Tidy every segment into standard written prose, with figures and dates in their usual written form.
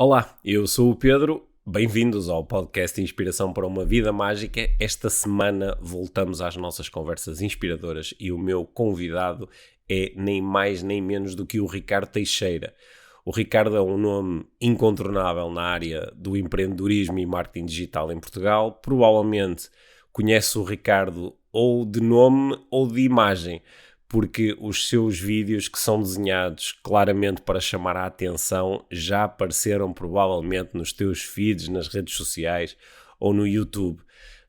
Olá, eu sou o Pedro, bem-vindos ao podcast Inspiração para uma Vida Mágica. Esta semana voltamos às nossas conversas inspiradoras e o meu convidado é nem mais nem menos do que o Ricardo Teixeira. O Ricardo é um nome incontornável na área do empreendedorismo e marketing digital em Portugal. Provavelmente conhece o Ricardo ou de nome ou de imagem, porque os seus vídeos, que são desenhados claramente para chamar a atenção, já apareceram provavelmente nos teus feeds, nas redes sociais ou no YouTube.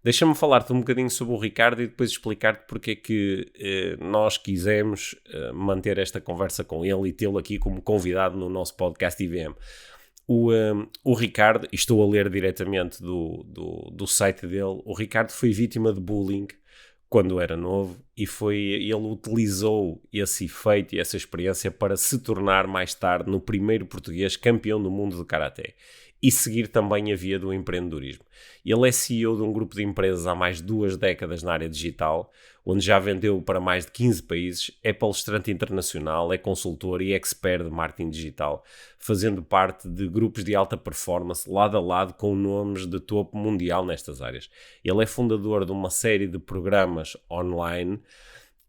Deixa-me falar-te um bocadinho sobre o Ricardo e depois explicar-te porque é que nós quisemos manter esta conversa com ele e tê-lo aqui como convidado no nosso podcast IVM. O Ricardo, e estou a ler diretamente do site dele, o Ricardo foi vítima de bullying quando era novo e ele utilizou esse efeito e essa experiência para se tornar mais tarde no primeiro português campeão do mundo de Karaté e seguir também a via do empreendedorismo. Ele é CEO de um grupo de empresas há mais de 2 décadas na área digital, onde já vendeu para mais de 15 países, é palestrante internacional, é consultor e expert de marketing digital, fazendo parte de grupos de alta performance lado a lado com nomes de topo mundial nestas áreas. Ele é fundador de uma série de programas online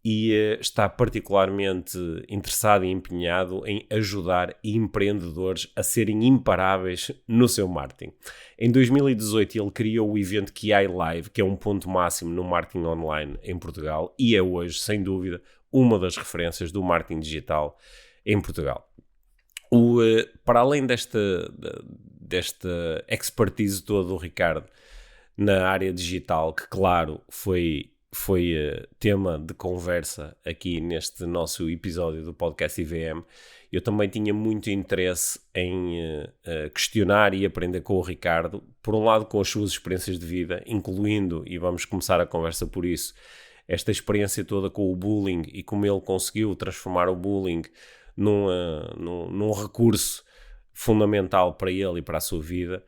e está particularmente interessado e empenhado em ajudar empreendedores a serem imparáveis no seu marketing. Em 2018 ele criou o evento QI Live, que é um ponto máximo no marketing online em Portugal e é hoje, sem dúvida, uma das referências do marketing digital em Portugal. Para além desta expertise toda do Ricardo na área digital, que claro foi tema de conversa aqui neste nosso episódio do podcast IVM, eu também tinha muito interesse em questionar e aprender com o Ricardo, por um lado com as suas experiências de vida, incluindo, e vamos começar a conversa por isso, esta experiência toda com o bullying e como ele conseguiu transformar o bullying num recurso fundamental para ele e para a sua vida.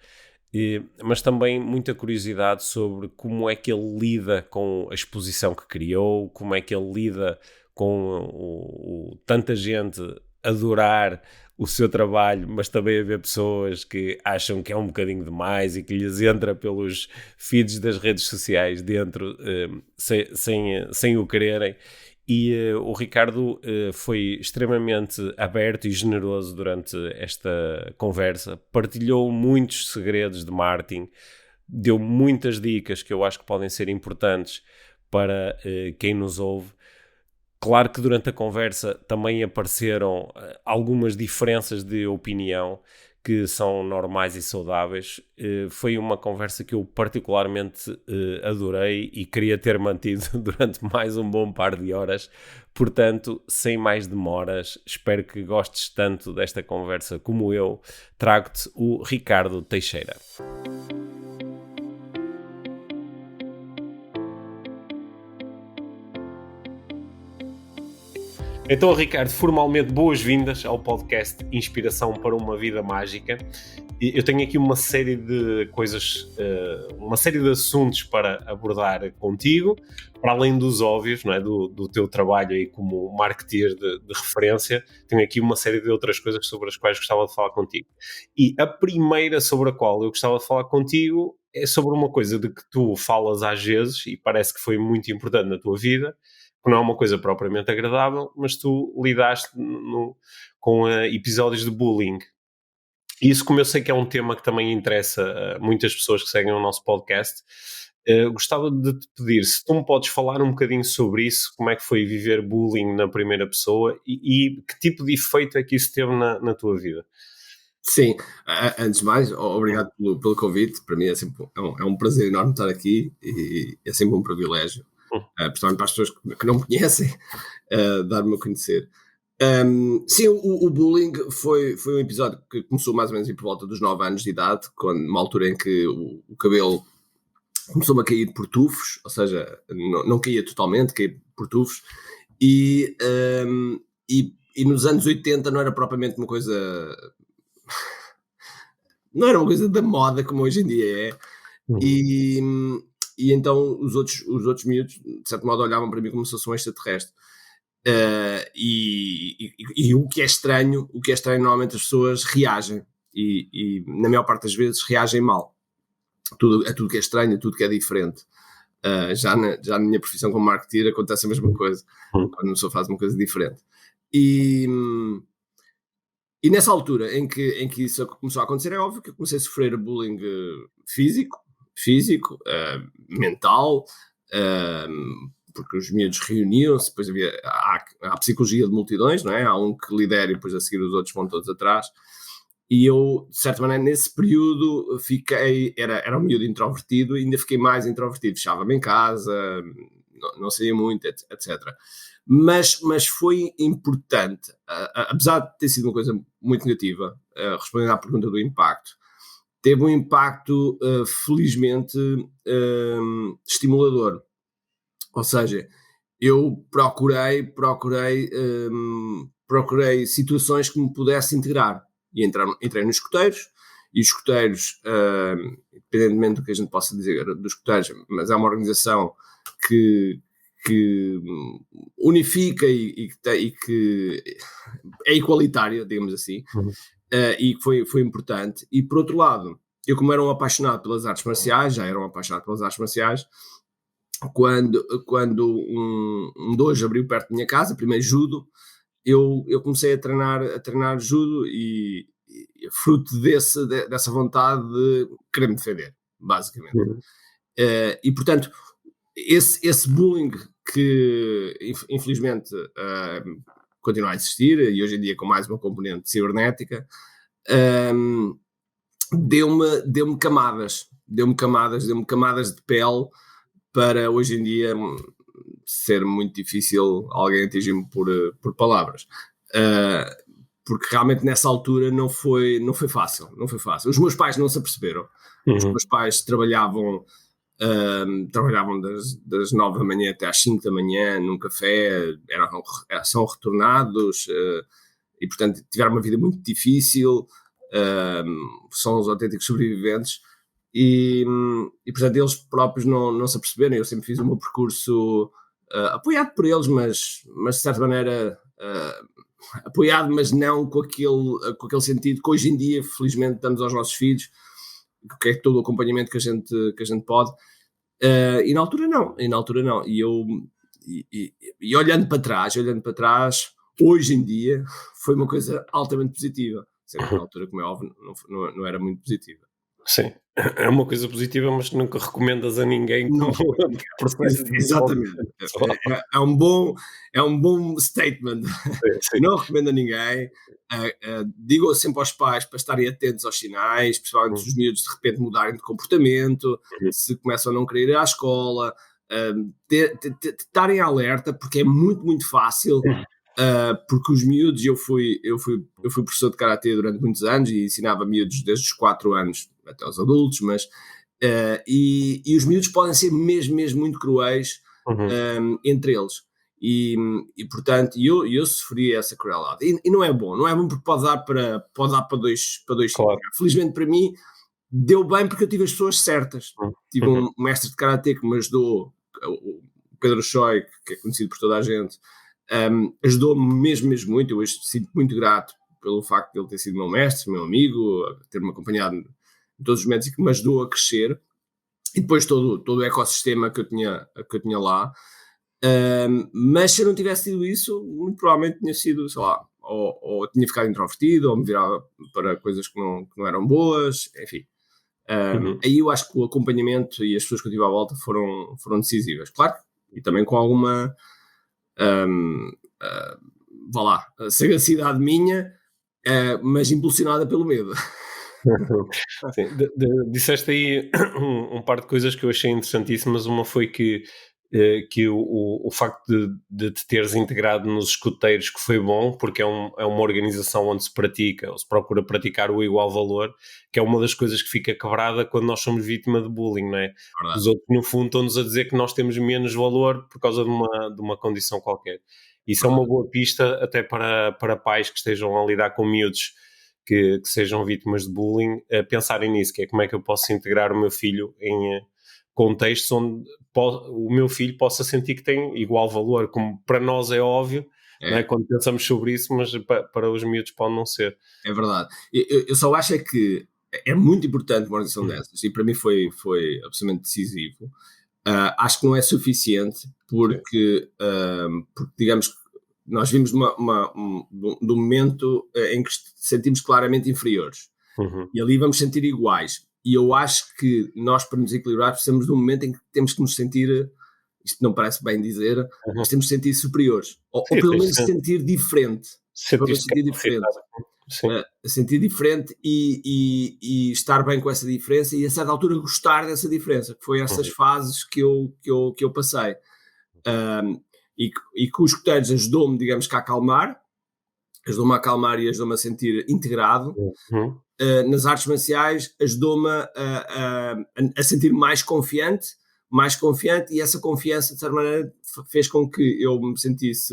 Mas também muita curiosidade sobre como é que ele lida com a exposição que criou, como é que ele lida com tanta gente adorar o seu trabalho, mas também haver pessoas que acham que é um bocadinho demais e que lhes entra pelos feeds das redes sociais dentro sem o quererem. E o Ricardo foi extremamente aberto e generoso durante esta conversa, partilhou muitos segredos de marketing, deu muitas dicas que eu acho que podem ser importantes para quem nos ouve. Claro que durante a conversa também apareceram algumas diferenças de opinião que são normais e saudáveis. Foi uma conversa que eu particularmente adorei e queria ter mantido durante mais um bom par de horas. Portanto, sem mais demoras, espero que gostes tanto desta conversa como eu. Trago-te o Ricardo Teixeira. Então, Ricardo, formalmente boas-vindas ao podcast Inspiração para uma Vida Mágica. Eu tenho aqui uma série de coisas, uma série de assuntos para abordar contigo, para além dos óbvios, não é? do teu trabalho aí como marketeer de referência. Tenho aqui uma série de outras coisas sobre as quais gostava de falar contigo. E a primeira sobre a qual eu gostava de falar contigo é sobre uma coisa de que tu falas às vezes e parece que foi muito importante na tua vida, que não é uma coisa propriamente agradável, mas tu lidaste com episódios de bullying. E isso, como eu sei que é um tema que também interessa a muitas pessoas que seguem o nosso podcast, gostava de te pedir se tu me podes falar um bocadinho sobre isso, como é que foi viver bullying na primeira pessoa e que tipo de efeito é que isso teve na tua vida. Sim, antes de mais, obrigado pelo convite. Para mim é sempre é um prazer enorme estar aqui e é sempre um privilégio, principalmente para as pessoas que não me conhecem, dar-me a conhecer. Sim, o bullying foi um episódio que começou mais ou menos por volta dos 9 anos de idade, uma altura em que o cabelo começou-me a cair por tufos, ou seja, não caía totalmente, caía por tufos, e nos anos 80 não era propriamente uma coisa... Não era uma coisa da moda como hoje em dia é. E então os outros miúdos, de certo modo, olhavam para mim como se fosse um extraterrestre. E o que é estranho, normalmente as pessoas reagem. e na maior parte das vezes reagem mal a tudo que é estranho, a tudo que é diferente. Já na minha profissão como marketeer acontece a mesma coisa, quando uma pessoa faz uma coisa diferente. E nessa altura em que isso começou a acontecer, é óbvio que eu comecei a sofrer bullying físico, mental, porque os miúdos reuniam-se, depois há a psicologia de multidões, não é? Há um que lidera e depois a seguir os outros vão todos atrás. E eu, de certa maneira, nesse período era um miúdo introvertido, e ainda fiquei mais introvertido, fechava-me em casa, não saía muito, etc. Mas foi importante, apesar de ter sido uma coisa muito negativa, respondendo à pergunta do impacto, teve um impacto felizmente estimulador. Ou seja, eu procurei situações que me pudesse integrar. E entrei nos escuteiros, e os escuteiros, independentemente do que a gente possa dizer dos escuteiros, mas é uma organização que unifica e que é igualitária, digamos assim, e que foi importante. E por outro lado, eu como era um apaixonado pelas artes marciais, quando um dojo abriu perto da minha casa, primeiro judo, eu comecei a treinar judo e fruto dessa vontade de querer me defender, basicamente. E portanto, esse bullying que infelizmente continua a existir, e hoje em dia com mais uma componente cibernética, deu-me camadas de pele para hoje em dia ser muito difícil alguém atingir-me por palavras. Porque realmente nessa altura não foi fácil. Os meus pais não se aperceberam. Os meus pais trabalhavam das 9 da manhã até às 5 da manhã num café, são retornados e portanto tiveram uma vida muito difícil, são os autênticos sobreviventes e portanto eles próprios não se aperceberam. Eu sempre fiz o meu percurso apoiado por eles, mas de certa maneira apoiado, mas não com aquele sentido que hoje em dia felizmente damos aos nossos filhos, que é todo o acompanhamento que a gente pode, e na altura não, e olhando para trás, hoje em dia foi uma coisa altamente positiva, sendo que na altura, como é óbvio, não era muito positiva. Sim, é uma coisa positiva, mas nunca recomendas a ninguém Não, exatamente. É um bom statement. Sim. Não recomendo a ninguém. Digo sempre aos pais para estarem atentos aos sinais, principalmente se os miúdos de repente mudarem de comportamento, se começam a não querer ir à escola, estarem alerta, porque é muito, muito fácil. Porque os miúdos, eu fui professor de karatê durante muitos anos e ensinava miúdos desde os 4 anos até os adultos, mas e os miúdos podem ser mesmo muito cruéis entre eles. E portanto, eu sofri essa crueldade. E não é bom porque pode dar para dois Claro. Felizmente para mim, deu bem porque eu tive as pessoas certas. Tive um mestre de karatê que me ajudou, o Pedro Choi, que é conhecido por toda a gente, ajudou-me mesmo muito. Eu hoje sinto muito grato pelo facto de ele ter sido meu mestre, meu amigo, ter-me acompanhado em todos os momentos e que me ajudou a crescer, e depois todo o ecossistema que eu tinha lá. Mas se eu não tivesse tido isso, muito provavelmente tinha sido, sei lá, ou tinha ficado introvertido, ou me virava para coisas que não eram boas, enfim. Aí eu acho que o acompanhamento e as pessoas que eu tive à volta foram decisivas. Claro, e também com alguma vá lá, sagacidade minha, mas impulsionada pelo medo. Sim, disseste aí um par de coisas que eu achei interessantíssimas. Uma foi que o facto de te teres integrado nos escuteiros, que foi bom, porque é uma organização onde se pratica, ou se procura praticar o igual valor, que é uma das coisas que fica quebrada quando nós somos vítima de bullying, não é? Verdade. Os outros, no fundo, estão-nos a dizer que nós temos menos valor por causa de uma condição qualquer. Isso é uma boa pista até para pais que estejam a lidar com miúdos que sejam vítimas de bullying, pensarem nisso, que é como é que eu posso integrar o meu filho em contextos onde o meu filho possa sentir que tem igual valor. Como para nós é óbvio, não é? Quando pensamos sobre isso, mas para os miúdos pode não ser. É verdade. Eu só acho é que é muito importante uma organização dessas, e para mim foi absolutamente decisivo. Acho que não é suficiente, porque digamos que nós vimos de um momento em que sentimos claramente inferiores. Uhum. E ali vamos sentir iguais. E eu acho que nós, para nos equilibrar, precisamos de um momento em que temos que nos sentir, isto não parece bem dizer, mas temos que sentir superiores. Ou pelo menos sentir diferente. Sentir diferente. Sentir diferente e estar bem com essa diferença, e a certa altura gostar dessa diferença, que foi essas fases que eu passei. E que os escuteiros ajudou-me, digamos que a acalmar e ajudou-me a sentir integrado. Nas artes marciais ajudou-me a sentir mais confiante, e essa confiança de certa maneira fez com que eu me sentisse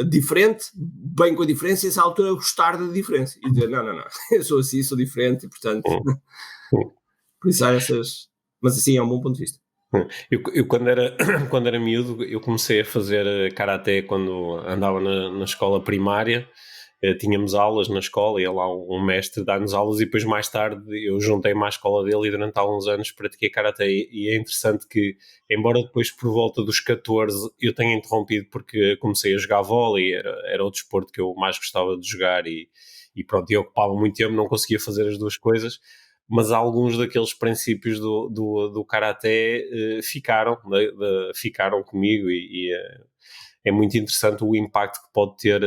diferente, bem com a diferença, e a essa altura gostar da diferença e dizer, não, eu sou assim, sou diferente, e portanto por isso há essas, mas assim é um bom ponto de vista. Eu quando era miúdo, eu comecei a fazer karaté quando andava na escola primária. Tínhamos aulas na escola, ia lá um mestre dar-nos aulas, e depois mais tarde eu juntei-me à escola dele e durante alguns anos pratiquei karaté. E é interessante que, embora depois por volta dos 14 eu tenha interrompido porque comecei a jogar vôlei, era o desporto que eu mais gostava de jogar, e pronto, eu ocupava muito tempo, não conseguia fazer as duas coisas, mas alguns daqueles princípios do karaté ficaram comigo, e é muito interessante o impacto que pode ter,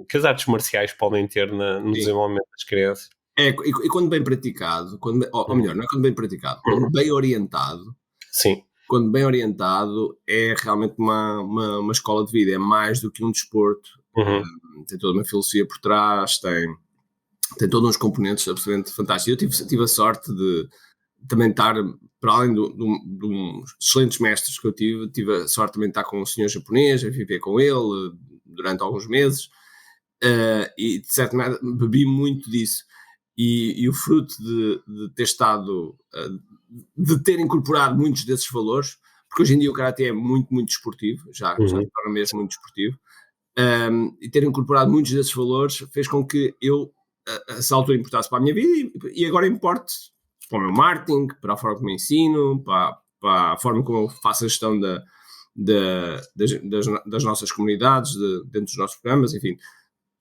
que as artes marciais podem ter no desenvolvimento das crianças. E quando bem praticado, ou melhor, não é quando bem praticado, quando bem orientado. Sim. Quando bem orientado, é realmente uma escola de vida, é mais do que um desporto. Tem toda uma filosofia por trás, tem todos uns componentes absolutamente fantásticos. Eu tive a sorte de também estar, para além de uns excelentes mestres que eu tive a sorte também de estar com um senhor japonês, a viver com ele durante alguns meses, e de certa maneira bebi muito disso, e o fruto de ter estado, de ter incorporado muitos desses valores, porque hoje em dia o Karate é muito, muito desportivo, já se torna mesmo muito desportivo, e ter incorporado muitos desses valores fez com que eu, a essa altura, importasse para a minha vida, e agora importe para o meu marketing, para a forma como eu ensino, para a forma como eu faço a gestão das nossas comunidades, dentro dos nossos programas, enfim,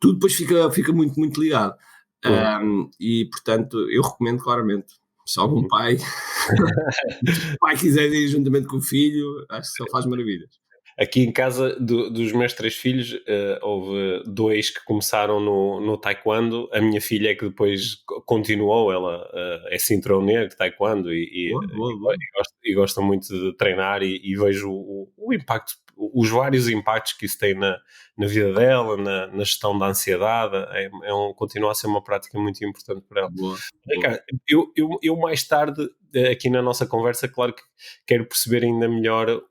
tudo depois fica muito, muito ligado. E, portanto, eu recomendo claramente, se algum pai quiser ir juntamente com o filho, acho que só faz maravilhas. Aqui em casa, dos meus 3 filhos, houve 2 que começaram no taekwondo. A minha filha é que depois continuou, ela é cinturão negro de taekwondo, e gosta muito de treinar, e vejo o impacto, os vários impactos que isso tem na vida dela, na gestão da ansiedade. Continua a ser uma prática muito importante para ela. Ricardo, eu mais tarde, aqui na nossa conversa, claro que quero perceber ainda melhor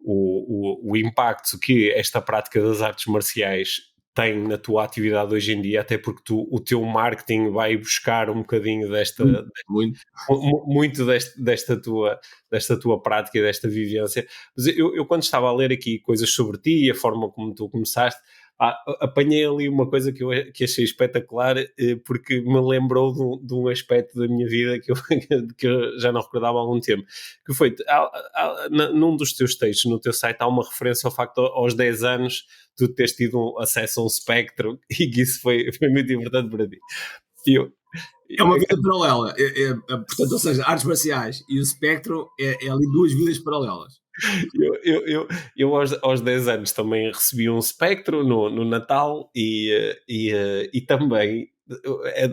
o impacto que esta prática das artes marciais tem na tua atividade hoje em dia, até porque o teu marketing vai buscar um bocadinho muito desta tua prática e desta vivência. Mas eu quando estava a ler aqui coisas sobre ti e a forma como tu começaste, apanhei ali uma coisa que achei espetacular, porque me lembrou de um aspecto da minha vida que eu já não recordava há algum tempo, que foi, num dos teus textos no teu site, há uma referência ao facto aos 10 anos tu teres tido acesso a um espectro, e que isso foi muito importante para ti. É uma vida paralela, portanto, ou seja, artes marciais e o espectro é ali duas vidas paralelas. Eu aos 10 anos também recebi um espectro no Natal, e também,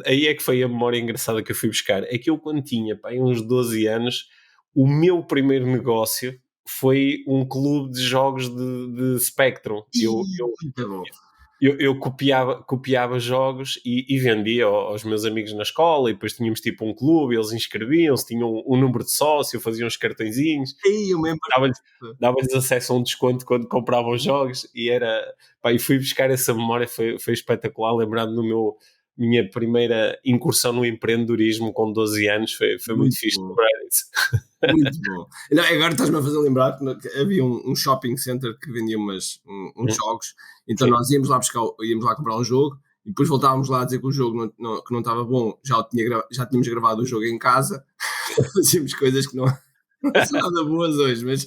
aí é que foi a memória engraçada que eu fui buscar, é que eu quando tinha uns 12 anos, o meu primeiro negócio foi um clube de jogos de Spectrum. Eu copiava jogos e vendia aos meus amigos na escola, e depois tínhamos tipo um clube, eles inscreviam-se, tinham um número de sócio, faziam uns cartõezinhos, dava-lhes acesso a um desconto quando compravam jogos, e fui buscar essa memória. Foi espetacular, lembrando minha primeira incursão no empreendedorismo com 12 anos, foi muito fixe lembrar isso. Muito bom. Não, agora estás-me a fazer lembrar que havia um shopping center que vendia uns jogos, então Sim. nós íamos lá comprar um jogo e depois voltávamos lá a dizer que o jogo que não estava bom, já tínhamos gravado o jogo em casa, fazíamos coisas que não são nada boas hoje, mas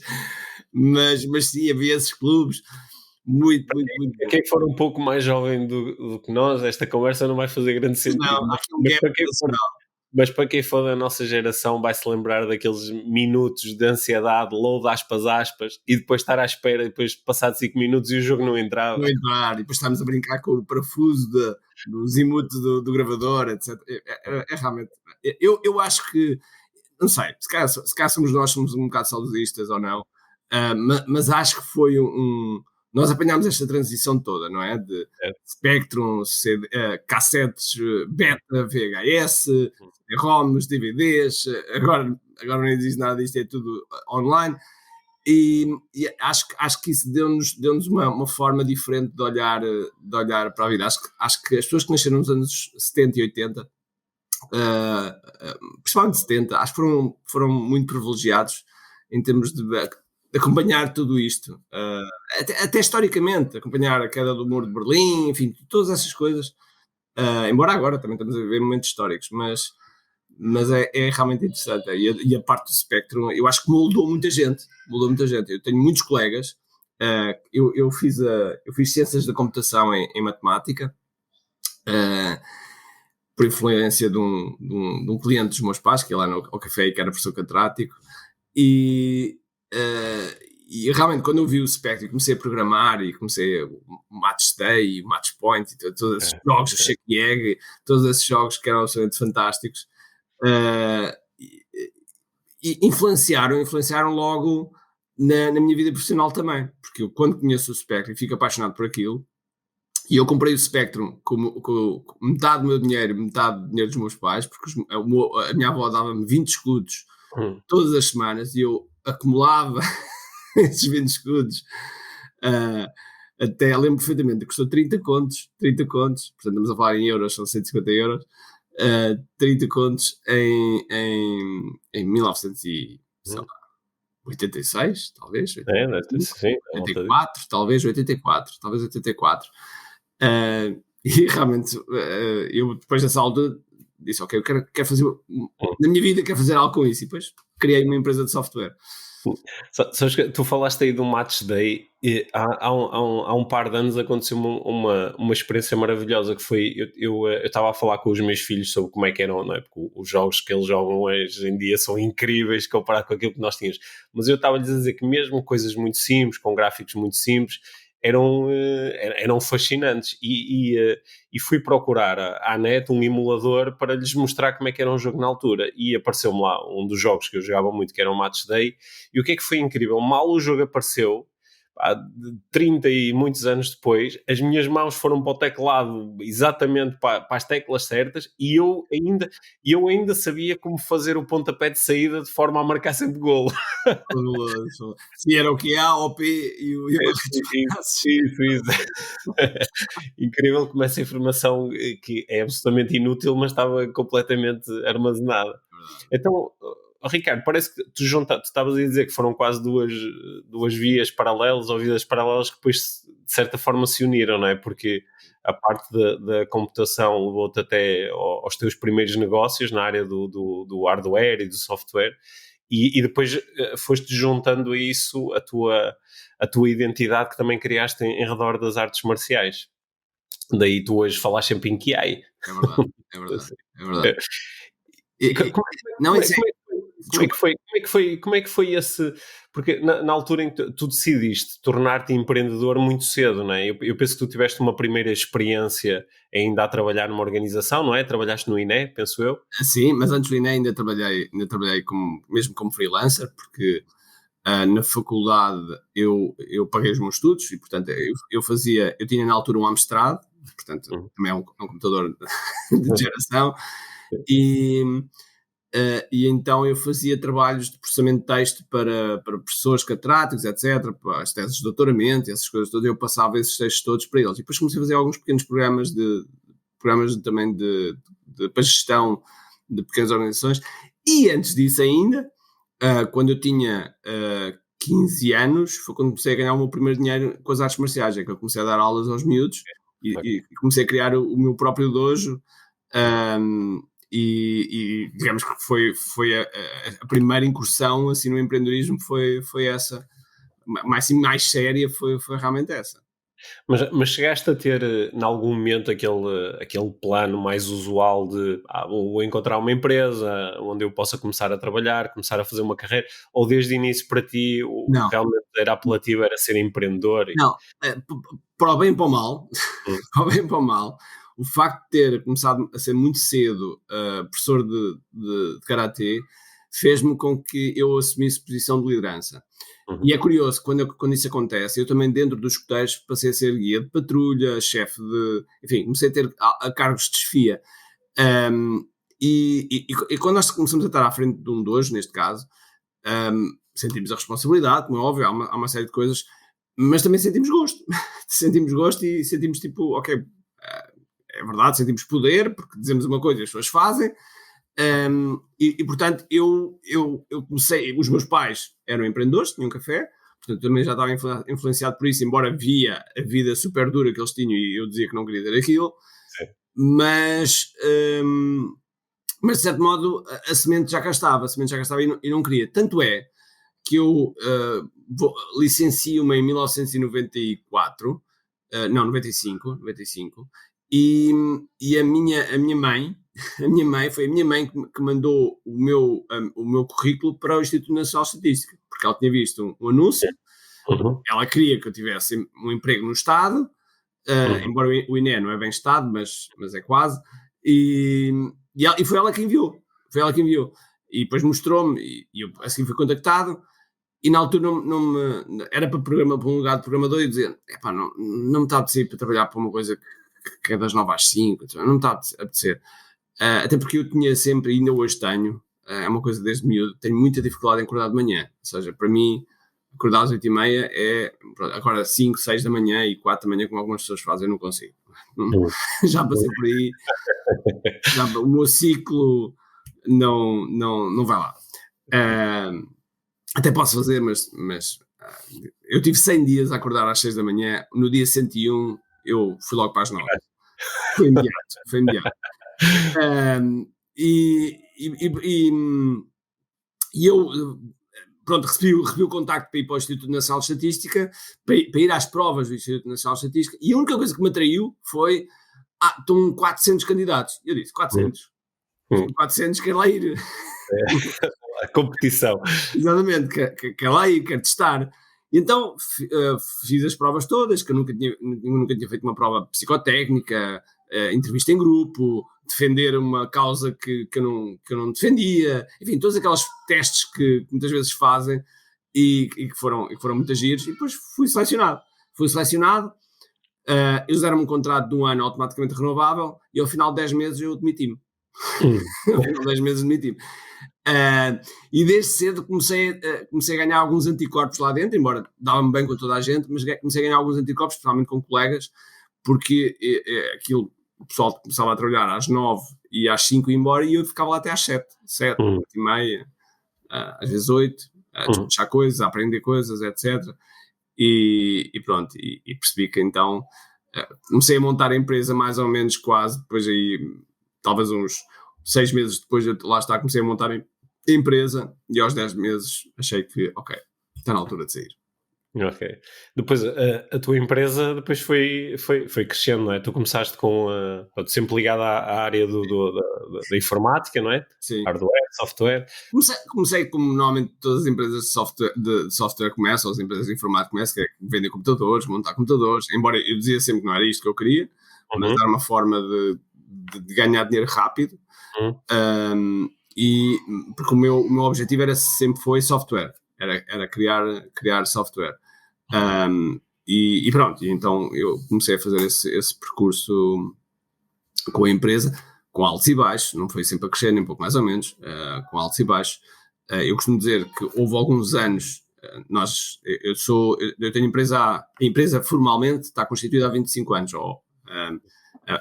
sim, havia esses clubes, muito, muito, muito bom. Quem for um pouco mais jovem do que nós, esta conversa não vai fazer grande Não, sentido, há mas, aqui um mas gap para quem for nacional. Mas para quem for da nossa geração vai-se lembrar daqueles minutos de ansiedade, load aspas aspas, e depois estar à espera, e depois passar 5 minutos e o jogo não entrava. Não entrar, e depois estamos a brincar com o parafuso do zimuth do gravador, etc. É realmente. Eu acho que, não sei, se calhar somos um bocado saudosistas ou não, mas acho que foi nós apanhámos esta transição toda, não é? De É. Spectrum, cassetes, beta, VHS, ROMs, DVDs, agora não existe nada disto, é tudo online. E acho que isso deu-nos uma forma diferente de olhar para a vida. Acho que as pessoas que nasceram nos anos 70 e 80, principalmente 70, acho que foram muito privilegiados em termos de acompanhar tudo isto. Até historicamente, acompanhar a queda do Muro de Berlim, enfim, todas essas coisas. Embora agora também estamos a viver momentos históricos, mas é realmente interessante. E a parte do Spectrum, eu acho que moldou muita gente. Eu tenho muitos colegas. Eu fiz ciências da computação em matemática, por influência de um cliente dos meus pais, que ia lá ao café, que era professor catedrático, e realmente quando eu vi o Spectrum, comecei a programar e comecei o Match Day, o Match Point, e todos esses jogos, o Shake Egg, todos esses jogos que eram absolutamente fantásticos, e influenciaram logo na minha vida profissional também, porque eu quando conheço o Spectrum fico apaixonado por aquilo, e eu comprei o Spectrum com metade do meu dinheiro, metade do dinheiro dos meus pais, porque a minha avó dava-me 20 escudos todas as semanas e eu acumulava esses 20 escudos. Até lembro perfeitamente, custou 30 contos, portanto estamos a falar em euros, são 150 euros, 30 contos em 1986, talvez, 85, Sim, 84, talvez 84. E realmente, eu depois dessa altura disse, ok, eu quero fazer, na minha vida quero fazer algo com isso, e depois criei uma empresa de software. Sabes que tu falaste aí do Match Day, e há um par de anos aconteceu uma experiência maravilhosa que foi, eu estava a falar com os meus filhos sobre como é que eram, não é? Porque os jogos que eles jogam hoje em dia são incríveis comparado com aquilo que nós tínhamos, mas eu estava-lhes a dizer que mesmo coisas muito simples, com gráficos muito simples, eram fascinantes, e fui procurar à net um emulador para lhes mostrar como é que era um jogo na altura, e apareceu-me lá um dos jogos que eu jogava muito, que era o Match Day. E o que é que foi incrível? Mal o jogo apareceu, 30 e muitos anos depois, as minhas mãos foram para o teclado exatamente para as teclas certas, e eu ainda sabia como fazer o pontapé de saída de forma a marcar sempre golo. Se era o que há, o P e o Isso. Incrível como essa informação, que é absolutamente inútil, mas estava completamente armazenada. Então, Ricardo, parece que tu estavas a dizer que foram quase duas vias paralelas, ou vidas paralelas, que depois de certa forma se uniram, não é? Porque a parte da computação levou-te até aos teus primeiros negócios na área do hardware e do software, e depois foste juntando a isso a tua identidade, que também criaste em redor das artes marciais. Daí tu hoje falas sempre em Kiai. É verdade. Como é que foi esse... Porque na altura em que tu decidiste tornar-te empreendedor muito cedo, não é? Eu penso que tu tiveste uma primeira experiência ainda a trabalhar numa organização, não é? Trabalhaste no INE, penso eu. Sim, mas antes do INE ainda trabalhei mesmo como freelancer, porque na faculdade eu paguei os meus estudos e, portanto, eu tinha na altura um Amstrad, portanto, também é um computador de geração, e então eu fazia trabalhos de processamento de texto para professores catedráticos, etc., para as teses de doutoramento e essas coisas todas, eu passava esses textos todos para eles. E depois comecei a fazer alguns pequenos programas também para gestão de pequenas organizações. E antes disso ainda, quando eu tinha 15 anos, foi quando comecei a ganhar o meu primeiro dinheiro com as artes marciais, é que eu comecei a dar aulas aos miúdos e comecei a criar o meu próprio dojo. E digamos que foi a primeira incursão assim, no empreendedorismo foi essa, mais séria foi realmente essa. Mas chegaste a ter, em algum momento, aquele plano mais usual de vou encontrar uma empresa onde eu possa começar a trabalhar, começar a fazer uma carreira, ou desde o início para ti o Não, realmente era apelativo, era ser empreendedor? não, para o bem e para o mal, Hum, para o bem e para o mal, o facto de ter começado a ser muito cedo professor de karatê fez-me com que eu assumisse posição de liderança. uhum, E é curioso, quando isso acontece, eu também dentro dos escoteiros passei a ser guia de patrulha, chefe de... Enfim, comecei a ter a cargos de chefia. E quando nós começamos a estar à frente de um dojo, neste caso, sentimos a responsabilidade, como é óbvio, há uma série de coisas, mas também sentimos gosto. Sentimos gosto e sentimos tipo, ok, é verdade, sentimos poder, porque dizemos uma coisa e as pessoas fazem. Portanto, eu comecei, os meus pais eram empreendedores, tinham café, portanto também já estava influenciado por isso, embora via a vida super dura que eles tinham e eu dizia que não queria ter aquilo, sim. mas de certo modo a semente já cá estava, e não queria. Tanto é que eu licencio-me em 1994, não, 95, e a minha mãe, foi a minha mãe que mandou o meu currículo para o Instituto Nacional de Estatística, porque ela tinha visto um anúncio, Uhum, ela queria que eu tivesse um emprego no Estado, uhum. embora o INE não é bem Estado, mas é quase, e foi ela que enviou, e depois mostrou-me, e eu assim fui contactado, e na altura era para um lugar de programador e dizer, não me está a apetecer para trabalhar para uma coisa que é das 9 às 5, não me está a apetecer. Até porque eu tinha sempre, e ainda hoje tenho, é uma coisa desde miúdo, tenho muita dificuldade em acordar de manhã. Ou seja, para mim, acordar às 8h30 é, agora 5, 6 da manhã e 4 da manhã, como algumas pessoas fazem, eu não consigo. Uhum. Já passei por aí, o meu ciclo não vai lá. Até posso fazer, mas eu tive 100 dias a acordar às 6 da manhã, no dia 101 eu fui logo para as 9. Foi imediato. E eu, pronto, recebi o contacto para ir para o Instituto Nacional de Estatística, para ir às provas do Instituto Nacional de Estatística, e a única coisa que me atraiu foi, estão 400 candidatos. Eu disse, 400? Uhum. 400, quero lá ir. A competição. Exatamente, quero lá ir, quero testar. E então fiz as provas todas, que eu nunca tinha feito uma prova psicotécnica, entrevista em grupo, defender uma causa que eu não defendia, enfim, todos aqueles testes que muitas vezes fazem e que foram muito giros, e depois fui selecionado. Eles deram-me um contrato de um ano automaticamente renovável e ao final de 10 meses eu demiti-me. Ao final de 10 meses demiti-me. E desde cedo comecei a ganhar alguns anticorpos lá dentro, embora dava-me bem com toda a gente, mas comecei a ganhar alguns anticorpos, especialmente com colegas, porque o pessoal começava a trabalhar às 9 e às 5 ia embora e eu ficava lá até às 7, 7h30, às vezes 8, a despachar coisas, a aprender coisas, etc. E pronto, e percebi que então comecei a montar a empresa mais ou menos quase, depois aí, talvez uns 6 meses depois, lá está, comecei a montar a empresa e aos 10 meses achei que, ok, está na altura de sair. Ok. Depois a tua empresa depois foi crescendo, não é? Tu começaste com sempre ligado à área da informática, não é? Sim. Hardware, software. Comecei como normalmente todas as empresas de software começam, as empresas de informática começam, que é vender computadores, montar computadores, embora eu dizia sempre que não era isto que eu queria, mas era uma forma de ganhar dinheiro rápido. Porque o meu objetivo sempre foi software, era criar software. E pronto, então eu comecei a fazer esse percurso com a empresa, com altos e baixos, não foi sempre a crescer, nem pouco mais ou menos, com altos e baixos. Eu costumo dizer que houve alguns anos, eu tenho a empresa formalmente está constituída há 25 anos, ou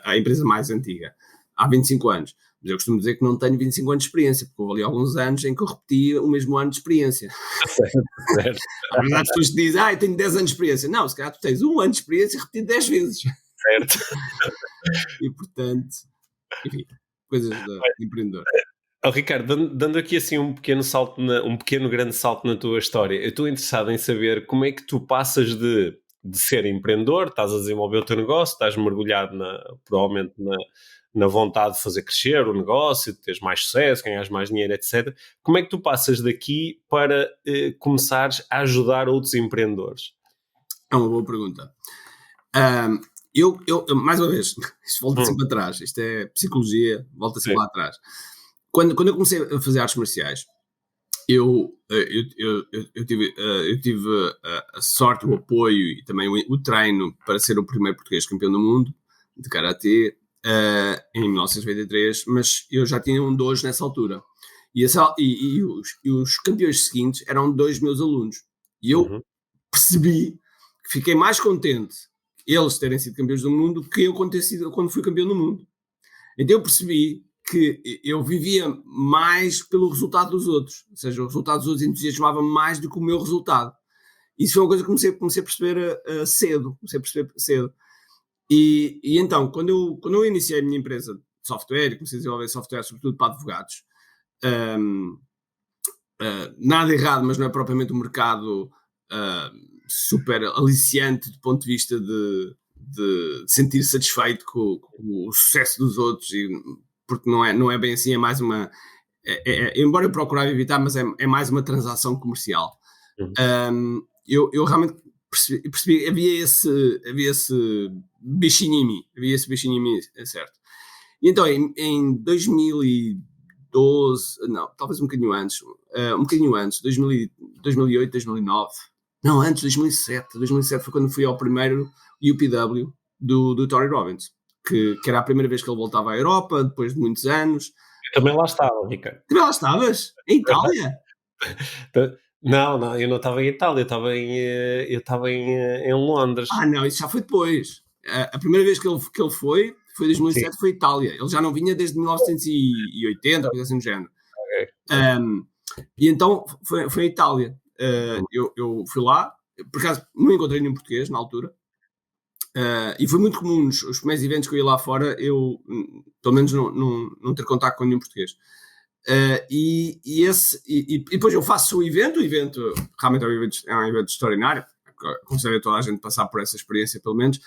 a empresa mais antiga, há 25 anos. Mas eu costumo dizer que não tenho 25 anos de experiência, porque houve ali alguns anos em que eu repeti o mesmo ano de experiência. Certo. Há verdade, as pessoas que dizem, eu tenho 10 anos de experiência. Não, se calhar tu tens um ano de experiência repetido 10 vezes. Certo. E, portanto, enfim, coisas de empreendedor. Oh, Ricardo, dando aqui assim um pequeno salto, um pequeno grande salto na tua história, eu estou interessado em saber como é que tu passas de ser empreendedor, estás a desenvolver o teu negócio, estás mergulhado provavelmente na vontade de fazer crescer o negócio, de teres mais sucesso, ganhares mais dinheiro, etc. Como é que tu passas daqui para começares a ajudar outros empreendedores? É uma boa pergunta. Mais uma vez, isto volta sempre atrás, isto é psicologia, volta sempre Sim. lá atrás. Quando eu comecei a fazer artes marciais, eu tive a sorte, o apoio e também o treino para ser o primeiro português campeão do mundo de Karatê em 1993, mas eu já tinha um dojo nessa altura. E os campeões seguintes eram 2 meus alunos. E eu percebi que fiquei mais contente eles terem sido campeões do mundo que eu quando fui campeão do mundo. Então eu percebi que eu vivia mais pelo resultado dos outros, ou seja, o resultado dos outros entusiasmava mais do que o meu resultado. Isso foi uma coisa que comecei a perceber cedo, E então, quando eu iniciei a minha empresa de software, e comecei a desenvolver software sobretudo para advogados, nada errado, mas não é propriamente um mercado super aliciante do ponto de vista de sentir satisfeito com o sucesso dos outros, porque não é bem assim, é mais uma... embora eu procurava evitar, mas é mais uma transação comercial. Eu realmente percebi havia esse bichinho em mim, é certo. E então, em 2012, não, talvez um bocadinho antes, 2008, 2009, não, antes, 2007 foi quando fui ao primeiro UPW do Tony Robbins, que era a primeira vez que ele voltava à Europa, depois de muitos anos. Eu também lá estava, Ricardo. Também lá estavas? Em Itália? Não, eu não estava em Itália, eu estava em Londres. Não, isso já foi depois. A primeira vez que ele foi em 2007, foi Itália. Ele já não vinha desde 1980, coisa assim do género. Okay. E então foi a Itália. Eu fui lá, por acaso não encontrei nenhum português na altura, e foi muito comum os primeiros eventos que eu ia lá fora, eu pelo menos não ter contato com nenhum português. E depois eu faço o evento realmente é um evento extraordinário, aconselho toda a gente passar por essa experiência pelo menos,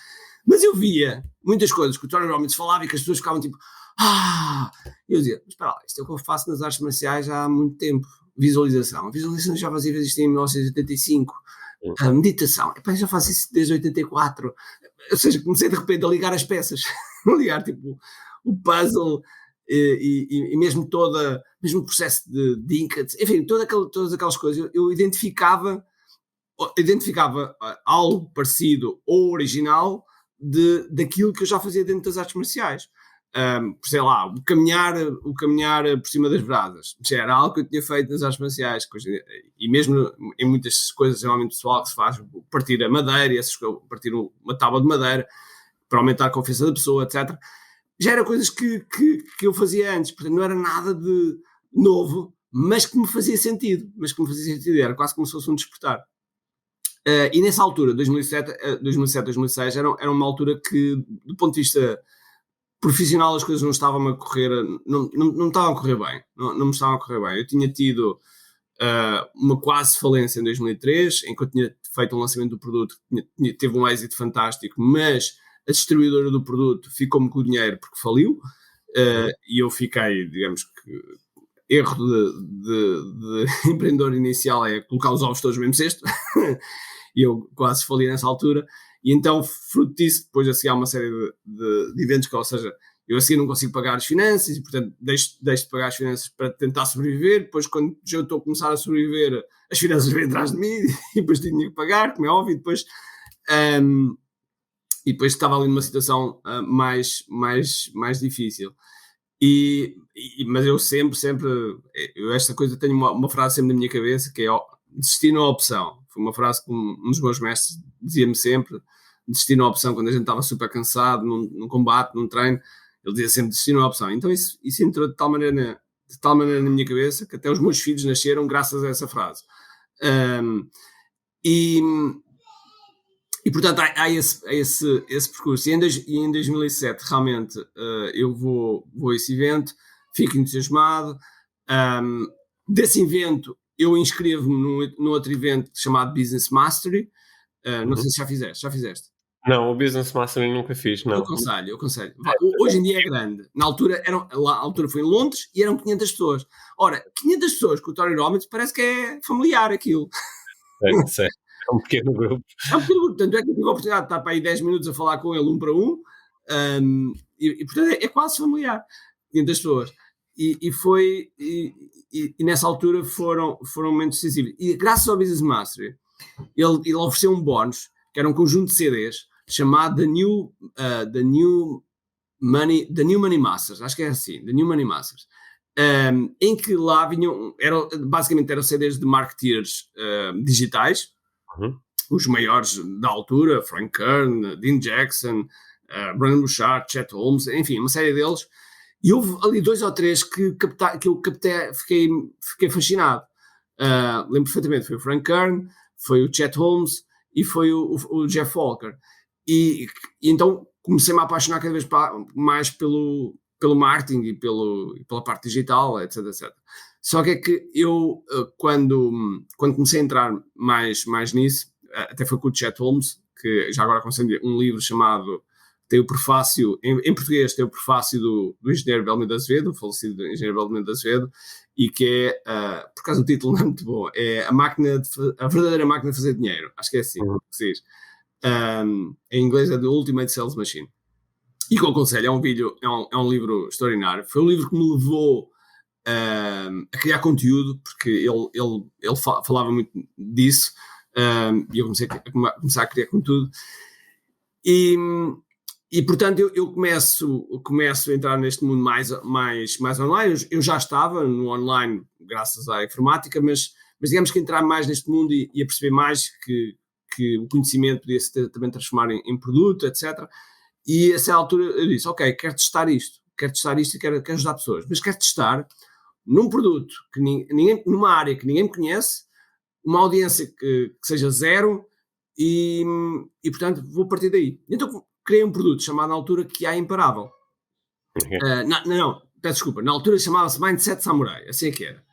mas eu via muitas coisas que o Tony Robbins falava e que as pessoas ficavam tipo, eu dizia, mas espera lá, isto é o que eu faço nas artes marciais há muito tempo. Visualização já fazia isto em 1985. A meditação, eu já faço isso desde 84. Ou seja, comecei de repente a ligar as peças, a ligar tipo o puzzle e mesmo mesmo o processo de Inca, enfim, todas aquelas coisas. Eu identificava algo parecido ou original daquilo que eu já fazia dentro das artes marciais. Sei lá, o caminhar por cima das brasas, já era algo que eu tinha feito nas artes marciais, e mesmo em muitas coisas geralmente pessoal que se faz, partir a madeira, partir uma tábua de madeira para aumentar a confiança da pessoa, etc. Já eram coisas que eu fazia antes, portanto não era nada de novo, mas que me fazia sentido, era quase como se fosse um despertar. E nessa altura, 2007, 2006, era uma altura que, do ponto de vista profissional, as coisas não estavam a correr, não estavam a correr bem, não me estavam a correr bem. Eu tinha tido uma quase falência em 2003, em que eu tinha feito um lançamento do produto, teve um êxito fantástico, mas a distribuidora do produto ficou-me com o dinheiro porque faliu, e eu fiquei, digamos que, erro de empreendedor inicial é colocar os ovos todos no mesmo cesto, e eu quase fali nessa altura, e então, fruto disso, depois a seguir há uma série de eventos que, ou seja, eu a seguir não consigo pagar as finanças, e portanto deixo de pagar as finanças para tentar sobreviver, depois quando já estou a começar a sobreviver, as finanças vêm atrás de mim, e depois tenho que pagar, como é óbvio, e depois estava ali numa situação mais difícil. Mas eu sempre, esta coisa, tenho uma frase sempre na minha cabeça, que é destino à opção. Foi uma frase que um dos meus mestres dizia-me sempre, destino à opção, quando a gente estava super cansado, num combate, num treino, Ele dizia sempre destino é opção. Então isso entrou de tal maneira na minha cabeça que até os meus filhos nasceram graças a essa frase. E portanto há esse percurso. E em 2007 realmente eu vou a esse evento, fico entusiasmado. Desse evento eu inscrevo-me num outro evento chamado Business Mastery. Não sei se já fizeste. Não, o Business Mastering nunca fiz, não. Eu aconselho. Hoje em dia é grande. Na altura, a altura foi em Londres e eram 500 pessoas. Ora, 500 pessoas com o Tony Robbins parece que é familiar aquilo. Sei. É um pequeno grupo. É um pequeno grupo. Tanto é que eu tive a oportunidade de estar para aí 10 minutos a falar com ele um para um. E portanto, é quase familiar. 500 pessoas. E nessa altura foram momentos decisivos. E graças ao Business Mastery, ele ofereceu um bónus, que era um conjunto de CDs, chamado The New Money Masters, acho que é assim, The New Money Masters, em que lá vinham, basicamente eram CDs de marketeers digitais, os maiores da altura, Frank Kern, Dean Jackson, Brandon Bouchard, Chet Holmes, enfim, uma série deles, e houve ali 2 ou 3 que eu captei, fiquei fascinado. Lembro perfeitamente, foi o Frank Kern, foi o Chet Holmes e foi o Jeff Walker. E então comecei-me a apaixonar cada vez mais pelo marketing e pela parte digital, etc, etc. Só que é que eu, quando comecei a entrar mais nisso, até foi com o Chet Holmes, que já agora aconselho um livro chamado, tem o prefácio, em português tem o prefácio do engenheiro Belmiro de Azevedo, o falecido engenheiro Belmiro de Azevedo, e que é, por causa do título não é muito bom, é a verdadeira máquina de fazer dinheiro, acho que é assim que se diz. Em inglês é The Ultimate Sales Machine, e que eu aconselho, é um livro extraordinário. Foi um livro que me levou a criar conteúdo, porque ele falava muito disso, e eu comecei a criar conteúdo, e portanto eu começo a entrar neste mundo mais online. Eu já estava no online graças à informática, mas digamos que entrar mais neste mundo e a perceber mais que o conhecimento podia-se também transformar em produto, etc. E a essa altura eu disse, ok, quero testar isto e quero ajudar pessoas, mas quero testar num produto que numa área que ninguém me conhece, uma audiência que seja zero, e portanto vou partir daí. Então criei um produto chamado na altura QA Imparável. Não, peço desculpa, na altura chamava-se Mindset Samurai, assim é que era.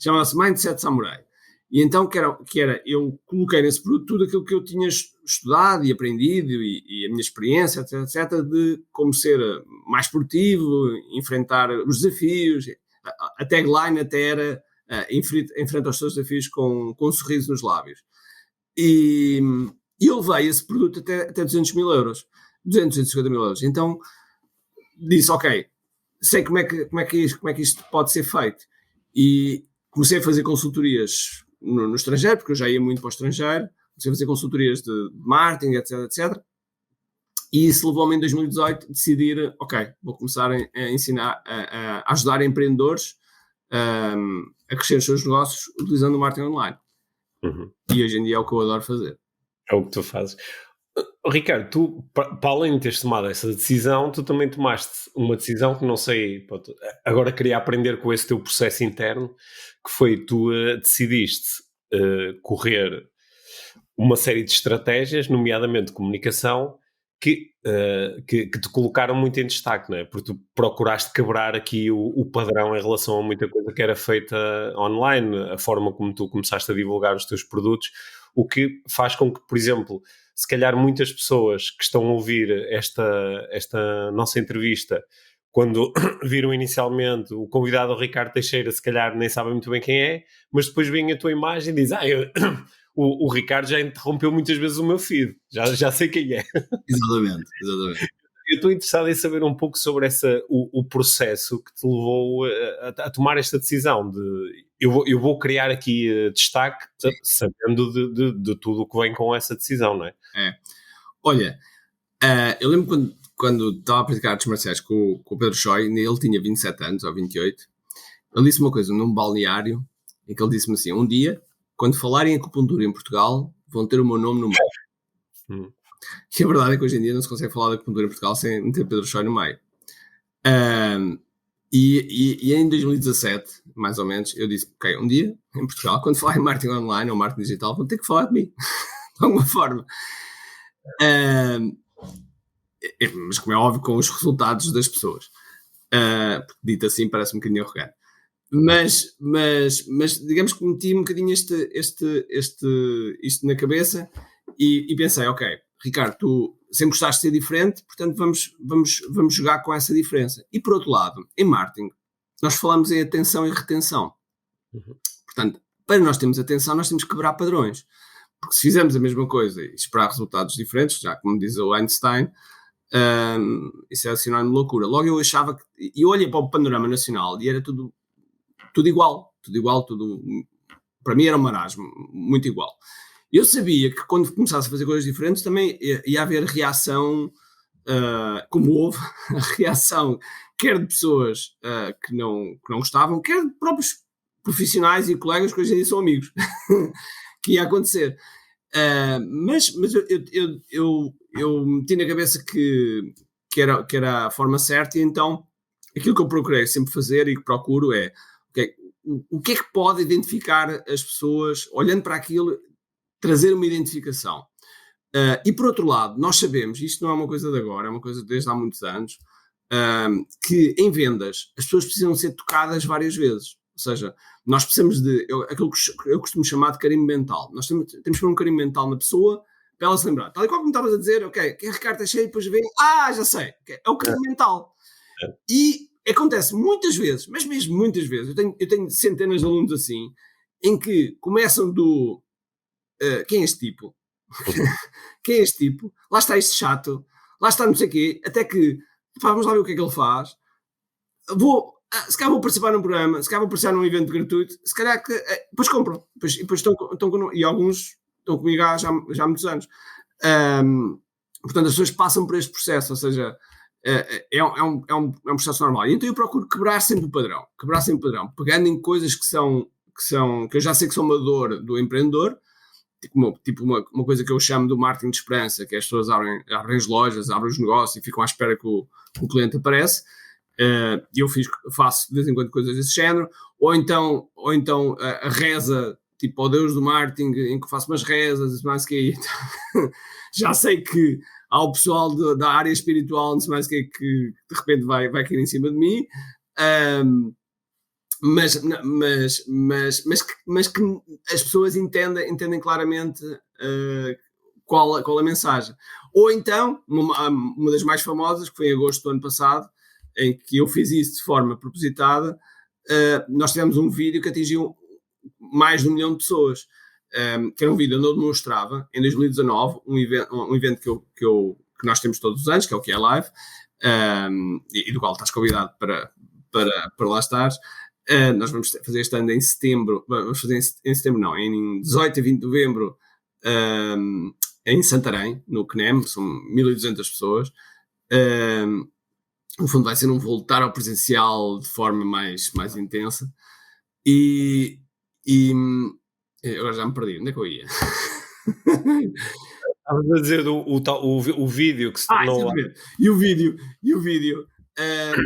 Chamava-se Mindset Samurai. E então que era, eu coloquei nesse produto tudo aquilo que eu tinha estudado e aprendido e a minha experiência, etc, de como ser mais produtivo, enfrentar os desafios. A tagline até era enfrenta os seus desafios com um sorriso nos lábios. E eu levei esse produto até 200 mil euros, 250 mil euros. Então disse, ok, sei como é que isto pode ser feito. E comecei a fazer consultorias no estrangeiro, porque eu já ia muito para o estrangeiro, comecei a fazer consultorias de marketing, etc, etc. E isso levou-me em 2018 a decidir, ok, vou começar a ensinar, a ajudar empreendedores a crescer os seus negócios utilizando o marketing online. E hoje em dia é o que eu adoro fazer. É o que tu fazes. Ricardo, tu, para além de teres tomado essa decisão, tu também tomaste uma decisão que não sei, agora queria aprender com esse teu processo interno, que foi tu decidiste correr uma série de estratégias, nomeadamente comunicação, que te colocaram muito em destaque, não é? Porque tu procuraste quebrar aqui o padrão em relação a muita coisa que era feita online, a forma como tu começaste a divulgar os teus produtos, o que faz com que, por exemplo, se calhar muitas pessoas que estão a ouvir esta nossa entrevista, quando viram inicialmente o convidado, o Ricardo Teixeira, se calhar nem sabem muito bem quem é, mas depois veem a tua imagem e dizem, o Ricardo já interrompeu muitas vezes o meu feed, já sei quem é. Exatamente. Eu estou interessado em saber um pouco sobre o processo que te levou a tomar esta decisão de eu vou criar aqui destaque, sabendo de tudo o que vem com essa decisão, não é? Olha, eu lembro quando estava a praticar artes marciais com o Pedro Choi, ele tinha 27 anos ou 28, ele disse uma coisa num balneário, em que ele disse-me assim, um dia, quando falarem em acupuntura em Portugal, vão ter o meu nome no meio. E a verdade é que hoje em dia não se consegue falar de acupuntura em Portugal sem ter Pedro Choi no meio. E em 2017, mais ou menos, eu disse, ok, um dia, em Portugal, quando falar em marketing online ou marketing digital, vão ter que falar de mim, de alguma forma. Mas como é óbvio, com os resultados das pessoas. Dito assim, parece um bocadinho arrogante. Mas digamos que meti um bocadinho isto na cabeça e pensei, ok, Ricardo, tu sempre gostaste de ser diferente, portanto vamos jogar com essa diferença. E por outro lado, em marketing, nós falamos em atenção e retenção. Portanto, para nós termos atenção, nós temos que quebrar padrões. Porque se fizermos a mesma coisa e esperar resultados diferentes, já como diz o Einstein, isso é sinónimo de loucura. Logo eu achava que... E eu olhei para o panorama nacional e era tudo igual. Para mim era um marasmo, muito igual. Eu sabia que quando começasse a fazer coisas diferentes também ia haver reação, como houve, a reação quer de pessoas que não gostavam, quer de próprios profissionais e colegas que hoje em dia são amigos, que ia acontecer. Mas eu meti na cabeça que era a forma certa, e então aquilo que eu procurei sempre fazer e que procuro é okay, o que é que pode identificar as pessoas, olhando para aquilo, trazer uma identificação. E por outro lado, nós sabemos, isto não é uma coisa de agora, é uma coisa desde há muitos anos, que em vendas as pessoas precisam ser tocadas várias vezes. Ou seja, nós precisamos de aquilo que eu costumo chamar de carimbo mental. Nós temos que pôr um carimbo mental na pessoa para ela se lembrar. Tal e qual como estavas a dizer, ok, que a Ricardo Teixeira, depois vem, já sei, okay, é o carimbo mental. E acontece muitas vezes, mas mesmo muitas vezes, eu tenho centenas de alunos assim, em que começam do quem é este tipo? Quem é este tipo? Lá está este chato, lá está não sei o quê, até que, vamos lá ver o que é que ele faz, se calhar vou participar num programa, se calhar vou participar num evento gratuito, se calhar que depois compram, depois estão e alguns estão comigo já há muitos anos. Portanto, as pessoas passam por este processo, ou seja, é um processo normal. E então eu procuro quebrar sempre o padrão, pegando em coisas que eu já sei que são uma dor do empreendedor, tipo uma coisa que eu chamo do marketing de esperança, que é as pessoas abrem as lojas, abrem os negócios e ficam à espera que o cliente aparece. Eu faço de vez em quando coisas desse género, ou então a reza, tipo ao Deus do marketing, em que faço umas rezas, mais que já sei que há o pessoal da área espiritual, não sei mais que de repente vai cair em cima de mim, mas que as pessoas entendem claramente qual a mensagem. Ou então, uma das mais famosas, que foi em agosto do ano passado, em que eu fiz isso de forma propositada, nós tivemos um vídeo que atingiu mais de 1 milhão de pessoas, que era um vídeo onde eu demonstrava, em 2019, um evento que nós temos todos os anos, que é o QI Live, e do qual estás convidado para lá estar. Nós vamos fazer este ano em setembro, em 18 e 20 de novembro, em Santarém, no CNEM, são 1.200 pessoas. No fundo vai ser um voltar ao presencial de forma mais intensa. E agora já me perdi, onde é que eu ia? Estavas a dizer o vídeo que se tornou... E o vídeo,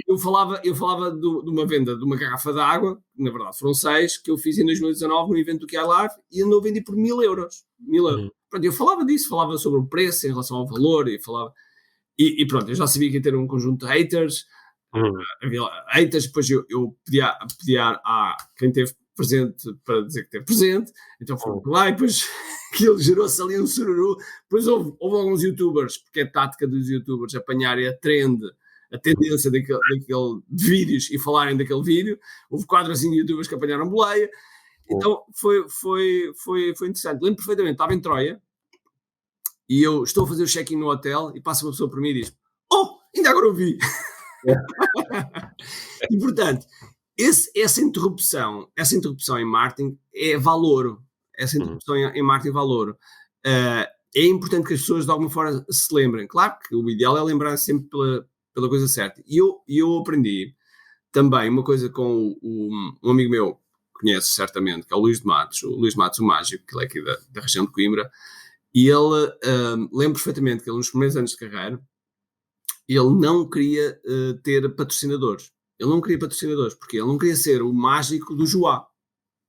eu falava de uma venda de uma garrafa de água, na verdade foram 6, que eu fiz em 2019 no evento do QI Live, e eu vendi por 1.000 euros. Pronto, eu falava disso, falava sobre o preço em relação ao valor, e falava... E pronto, eu já sabia que ia ter um conjunto de haters, havia haters, depois eu pedia a quem teve presente para dizer que teve presente, então fui lá e depois aquilo gerou-se ali um sururu. Depois houve alguns youtubers, porque é tática dos youtubers apanharem a tendência daquele de vídeos e falarem daquele vídeo. Houve 4 ou 5 youtubers que apanharam boleia, então foi interessante. Lembro perfeitamente, estava em Troia e eu estou a fazer o check-in no hotel e passa uma pessoa por mim e diz: ainda agora ouvi. E portanto, essa interrupção em marketing é valor. Essa interrupção em marketing é valor. É importante que as pessoas de alguma forma se lembrem. Claro que o ideal é lembrar sempre pela coisa certa. E eu aprendi também uma coisa com um amigo meu, que conhece certamente, que é o Luís Matos, o Mágico, que ele é aqui da região de Coimbra. E ele, lembro perfeitamente que ele nos primeiros anos de carreira, ele não queria ter patrocinadores. Ele não queria patrocinadores, porque ele não queria ser o mágico do Joá.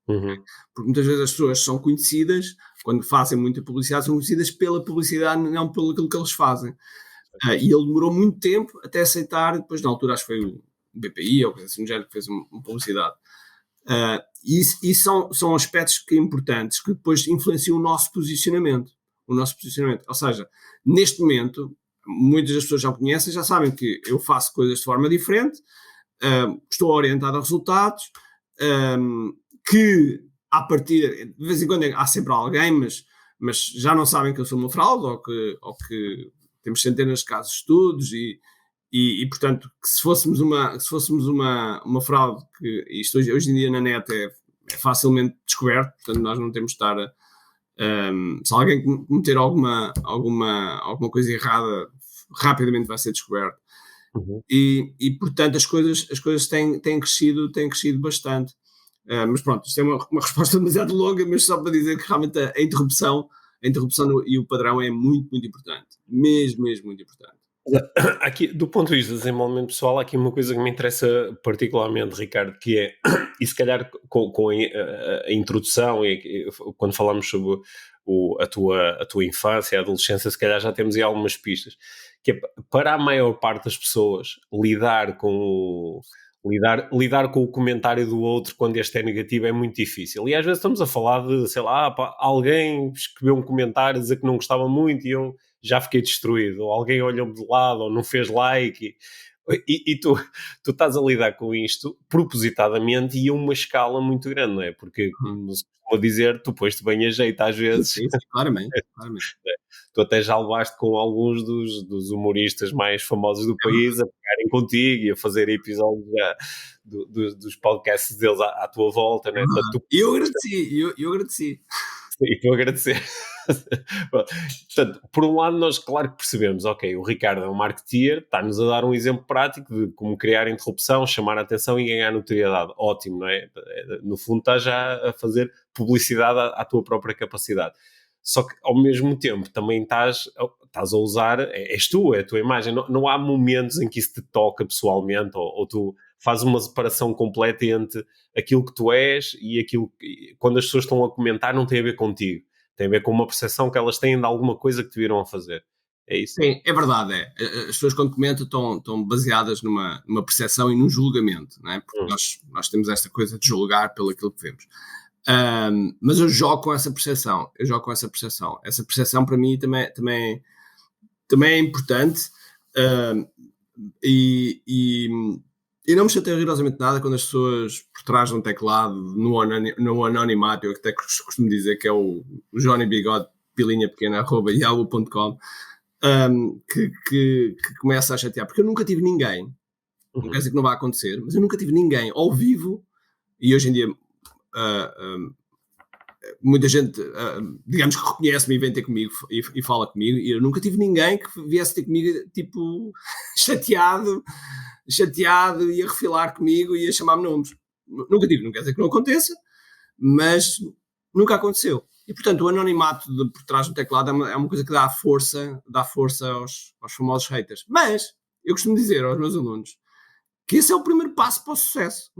Uhum. Porque muitas vezes as pessoas são conhecidas, quando fazem muita publicidade, são conhecidas pela publicidade, não pelo aquilo que eles fazem. E ele demorou muito tempo até aceitar, depois na altura acho que foi o BPI ou coisa assim, já que fez uma publicidade. E são aspectos que importantes que depois influenciam o nosso posicionamento. Ou seja, neste momento, muitas das pessoas já me conhecem, já sabem que eu faço coisas de forma diferente, estou orientado a resultados, que à partida, de vez em quando há sempre alguém, mas já não sabem que eu sou uma fraude ou que temos centenas de casos de estudos e portanto, que se fôssemos uma fraude, que isto hoje em dia na net é facilmente descoberto, portanto nós não temos de estar se alguém cometer alguma coisa errada, rapidamente vai ser descoberto. Uhum. E portanto as coisas têm crescido bastante. Mas pronto, isto é uma resposta demasiado longa, mas só para dizer que realmente a interrupção e o padrão é muito, muito importante. Mesmo muito importante. Aqui, do ponto de vista do desenvolvimento pessoal, há aqui uma coisa que me interessa particularmente, Ricardo, que é, e se calhar com a introdução, e quando falamos sobre a tua infância, a adolescência, se calhar já temos aí algumas pistas, que é para a maior parte das pessoas lidar com o comentário do outro quando este é negativo é muito difícil. E às vezes estamos a falar de, sei lá, alguém escreveu um comentário a dizer que não gostava muito e eu já fiquei destruído, ou alguém olhou-me de lado, ou não fez like, e tu estás a lidar com isto propositadamente e a uma escala muito grande, não é? Porque, como se costuma dizer, tu pões-te bem a jeito às vezes. Sim, claramente. Tu até já levaste com alguns dos humoristas mais famosos do país a pegarem contigo e a fazer episódios dos podcasts deles à tua volta, né? E eu agradeci. E estou a agradecer. Portanto, por um lado, nós claro que percebemos, ok, o Ricardo é um marketeer, está-nos a dar um exemplo prático de como criar interrupção, chamar a atenção e ganhar notoriedade. Ótimo, não é? No fundo, estás já a fazer publicidade à tua própria capacidade. Só que, ao mesmo tempo, também estás a usar, és tu, é a tua imagem. Não há momentos em que isso te toca pessoalmente ou tu fazes uma separação completa entre aquilo que tu és e aquilo que, quando as pessoas estão a comentar, não tem a ver contigo. Tem a ver com uma percepção que elas têm de alguma coisa que te viram a fazer. É isso? Sim, é verdade. As pessoas quando comentam estão baseadas numa percepção e num julgamento, não é? Porque nós temos esta coisa de julgar pelo aquilo que vemos. Mas eu jogo com essa percepção. Essa percepção para mim também é importante. E não me chateia rigorosamente nada quando as pessoas por trás de um teclado, no anonimato, eu até costumo dizer que é o Johnny Bigode, pilinha pequena, @yahoo.com, que começa a chatear, porque eu nunca tive ninguém, não quer dizer que não vai acontecer, mas eu nunca tive ninguém ao vivo, e hoje em dia muita gente, digamos que reconhece-me e vem ter comigo e fala comigo, e eu nunca tive ninguém que viesse ter comigo, tipo, chateado e a refilar comigo e a chamar-me nomes. Nunca tive, não quer dizer que não aconteça, mas nunca aconteceu. E, portanto, o anonimato por trás do teclado é uma coisa que dá força aos famosos haters. Mas, eu costumo dizer aos meus alunos que esse é o primeiro passo para o sucesso.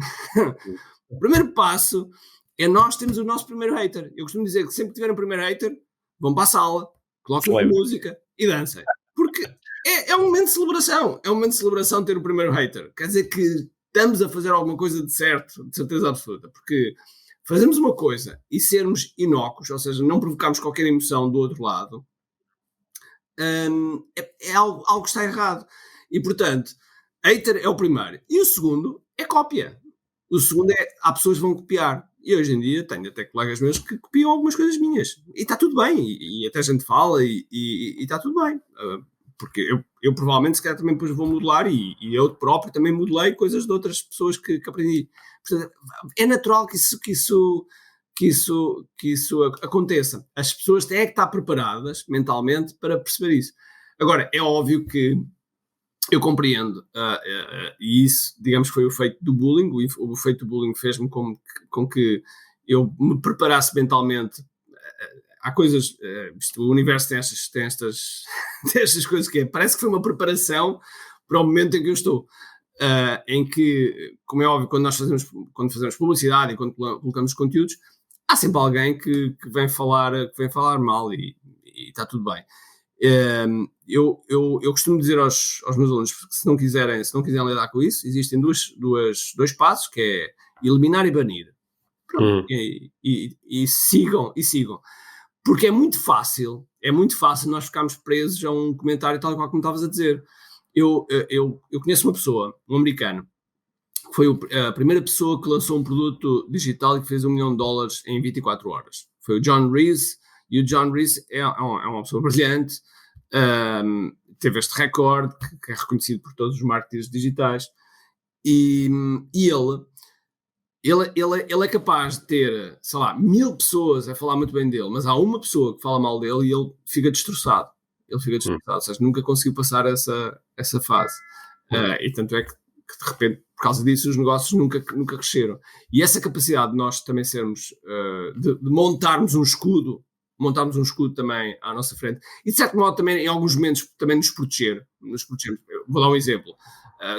O primeiro passo é nós termos o nosso primeiro hater. Eu costumo dizer que sempre que tiver um primeiro hater, vão para a sala, colocam uma música e dancem. Porque é um momento de celebração. É um momento de celebração ter o primeiro hater. Quer dizer que estamos a fazer alguma coisa de certo, de certeza absoluta. Porque fazermos uma coisa e sermos inócuos, ou seja, não provocarmos qualquer emoção do outro lado, é algo que está errado. E, portanto, hater é o primeiro. E o segundo é cópia. O segundo é, há pessoas que vão copiar. E hoje em dia tenho até colegas meus que copiam algumas coisas minhas. E está tudo bem. E até a gente fala e está tudo bem. Porque eu provavelmente se calhar também depois vou modelar e eu próprio também modelei coisas de outras pessoas que aprendi. Portanto, é natural que isso aconteça. As pessoas têm que estar preparadas mentalmente para perceber isso. Agora, é óbvio que eu compreendo, e isso, digamos, foi o efeito do bullying. O efeito do bullying fez-me com que eu me preparasse mentalmente. Há coisas, o universo tem estas coisas que parece que foi uma preparação para o momento em que eu estou. Em que, como é óbvio, quando fazemos publicidade e quando colocamos conteúdos, há sempre alguém que vem falar mal e está tudo bem. Eu costumo dizer aos meus alunos que se não quiserem lidar com isso, existem dois passos, que é eliminar e banir. Pronto, e sigam. Porque é muito fácil nós ficarmos presos a um comentário tal qual como estavas a dizer. Eu conheço uma pessoa, um americano, que foi a primeira pessoa que lançou um produto digital e que fez $1 milhão em 24 horas. Foi o John Reese, e o John Reese é uma pessoa brilhante, teve este recorde, que é reconhecido por todos os marketers digitais, e ele é capaz de ter, sei lá, 1000 pessoas a falar muito bem dele, mas há uma pessoa que fala mal dele e ele fica destroçado. Ou seja, nunca conseguiu passar essa fase. E tanto é que de repente, por causa disso, os negócios nunca cresceram. E essa capacidade de nós também sermos, de montarmos um escudo também à nossa frente, e de certo modo também, em alguns momentos, também nos proteger. Vou dar um exemplo.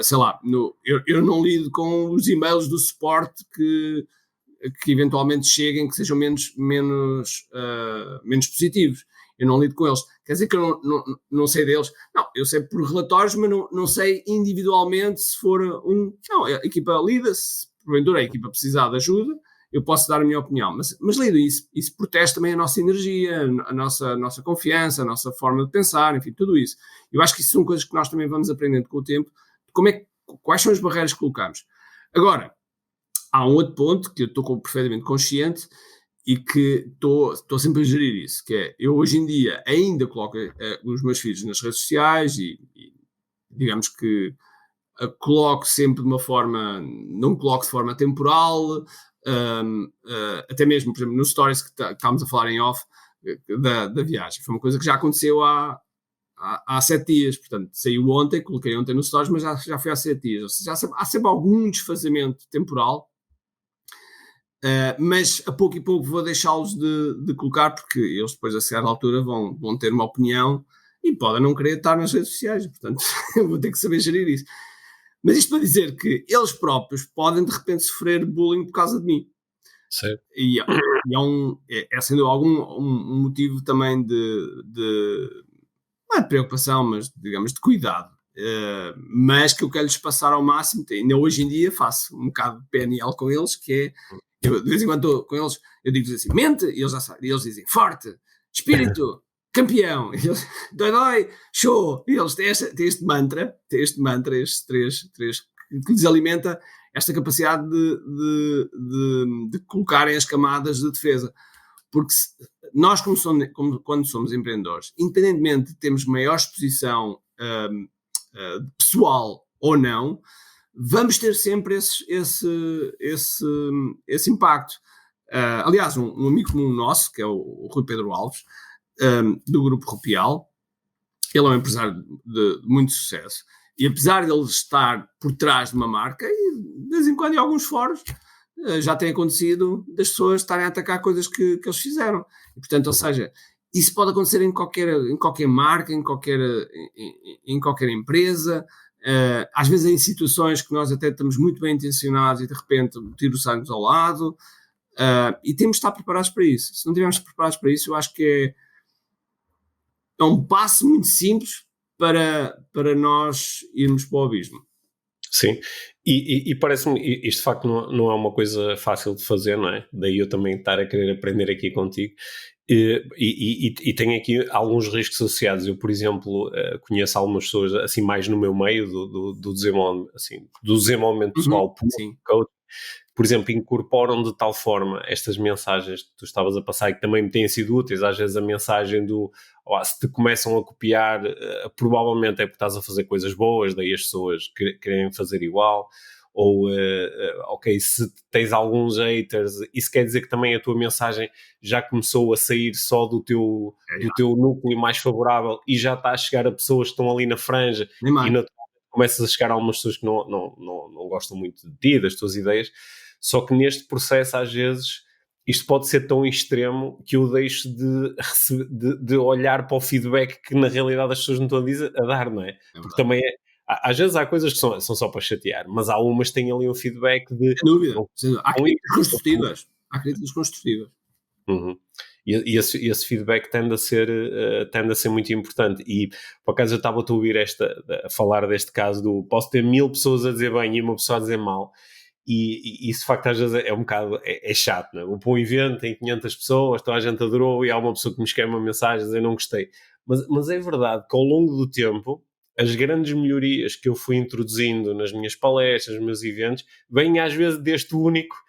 Sei lá, eu não lido com os e-mails do suporte que eventualmente cheguem, que sejam menos positivos. Eu não lido com eles. Quer dizer que eu não sei deles. Não, eu sei por relatórios, mas não sei individualmente se for Não, a equipa lida, se porventura a equipa precisar de ajuda, eu posso dar a minha opinião. Mas lido isso. Isso protege também a nossa energia, a nossa confiança, a nossa forma de pensar, enfim, tudo isso. Eu acho que isso são coisas que nós também vamos aprendendo com o tempo. Quais são as barreiras que colocamos? Agora, há um outro ponto que eu estou perfeitamente consciente e que estou sempre a gerir isso, que é, eu hoje em dia ainda coloco os meus filhos nas redes sociais e digamos que coloco sempre de uma forma, não coloco de forma temporal, até mesmo, por exemplo, nos stories que estávamos a falar em off da viagem. Foi uma coisa que já aconteceu há 7 dias, portanto, saiu ontem, coloquei ontem nos stories, mas já foi há 7 dias. Ou seja, há sempre algum desfazamento temporal, mas a pouco e pouco vou deixá-los de colocar, porque eles depois a certa altura vão ter uma opinião e podem não querer estar nas redes sociais, portanto eu vou ter que saber gerir isso. Mas isto para dizer que eles próprios podem de repente sofrer bullying por causa de mim. Certo. E é sendo um motivo também não é de preocupação, mas digamos de cuidado. Mas que eu quero lhes passar ao máximo. Ainda hoje em dia faço um bocado de PNL com eles, que é, eu, de vez em quando estou com eles, eu digo-lhes assim, mente, e eles já sabem, e eles dizem, forte, espírito, campeão, e eles, dói, show, e eles têm este mantra, estes três que lhes alimenta esta capacidade de colocarem as camadas de defesa. Porque nós, quando somos empreendedores, independentemente de termos maior exposição pessoal ou não, vamos ter sempre esse impacto. Aliás, um amigo comum nosso, que é o Rui Pedro Alves, do Grupo Rupial, ele é um empresário de muito sucesso, e apesar de ele estar por trás de uma marca, e de vez em quando em alguns fóruns, já tem acontecido das pessoas estarem a atacar coisas que eles fizeram. E, portanto, ou seja, isso pode acontecer em qualquer marca, em qualquer empresa, às vezes em situações que nós até estamos muito bem intencionados e de repente o tiro sai-nos ao lado, e temos de estar preparados para isso. Se não estivermos preparados para isso, eu acho que é um passo muito simples para nós irmos para o abismo. Sim, e parece-me, isto de facto não é uma coisa fácil de fazer, não é? Daí eu também estar a querer aprender aqui contigo. E tenho aqui alguns riscos associados. Eu, por exemplo, conheço algumas pessoas assim mais no meu meio do desenvolvimento pessoal, coach, por exemplo, incorporam de tal forma estas mensagens que tu estavas a passar e que também me têm sido úteis. Às vezes a mensagem se te começam a copiar, provavelmente é porque estás a fazer coisas boas, daí as pessoas querem fazer igual. Ou, ok, se tens alguns haters, isso quer dizer que também a tua mensagem já começou a sair só do teu núcleo mais favorável e já está a chegar a pessoas que estão ali na franja e naturalmente começas a chegar a algumas pessoas que não gostam muito de ti, das tuas ideias. Só que neste processo, às vezes, isto pode ser tão extremo que eu deixo de olhar para o feedback que na realidade as pessoas não estão a dar, não é? Porque também às vezes há coisas que são só para chatear, mas há umas que têm ali um feedback de... Sem dúvida. Há críticas construtivas. Há críticas construtivas. Uhum. E esse feedback tende a ser muito importante. E por acaso eu estava a ouvir a falar deste caso do posso ter 1000 pessoas a dizer bem e uma pessoa a dizer mal, e isso de facto às vezes é um bocado chato, não é? Vou para um evento, tem 500 pessoas, toda a gente adorou e há uma pessoa que me escreve uma mensagem a dizer não gostei. Mas é verdade que ao longo do tempo as grandes melhorias que eu fui introduzindo nas minhas palestras, nos meus eventos, vêm às vezes deste único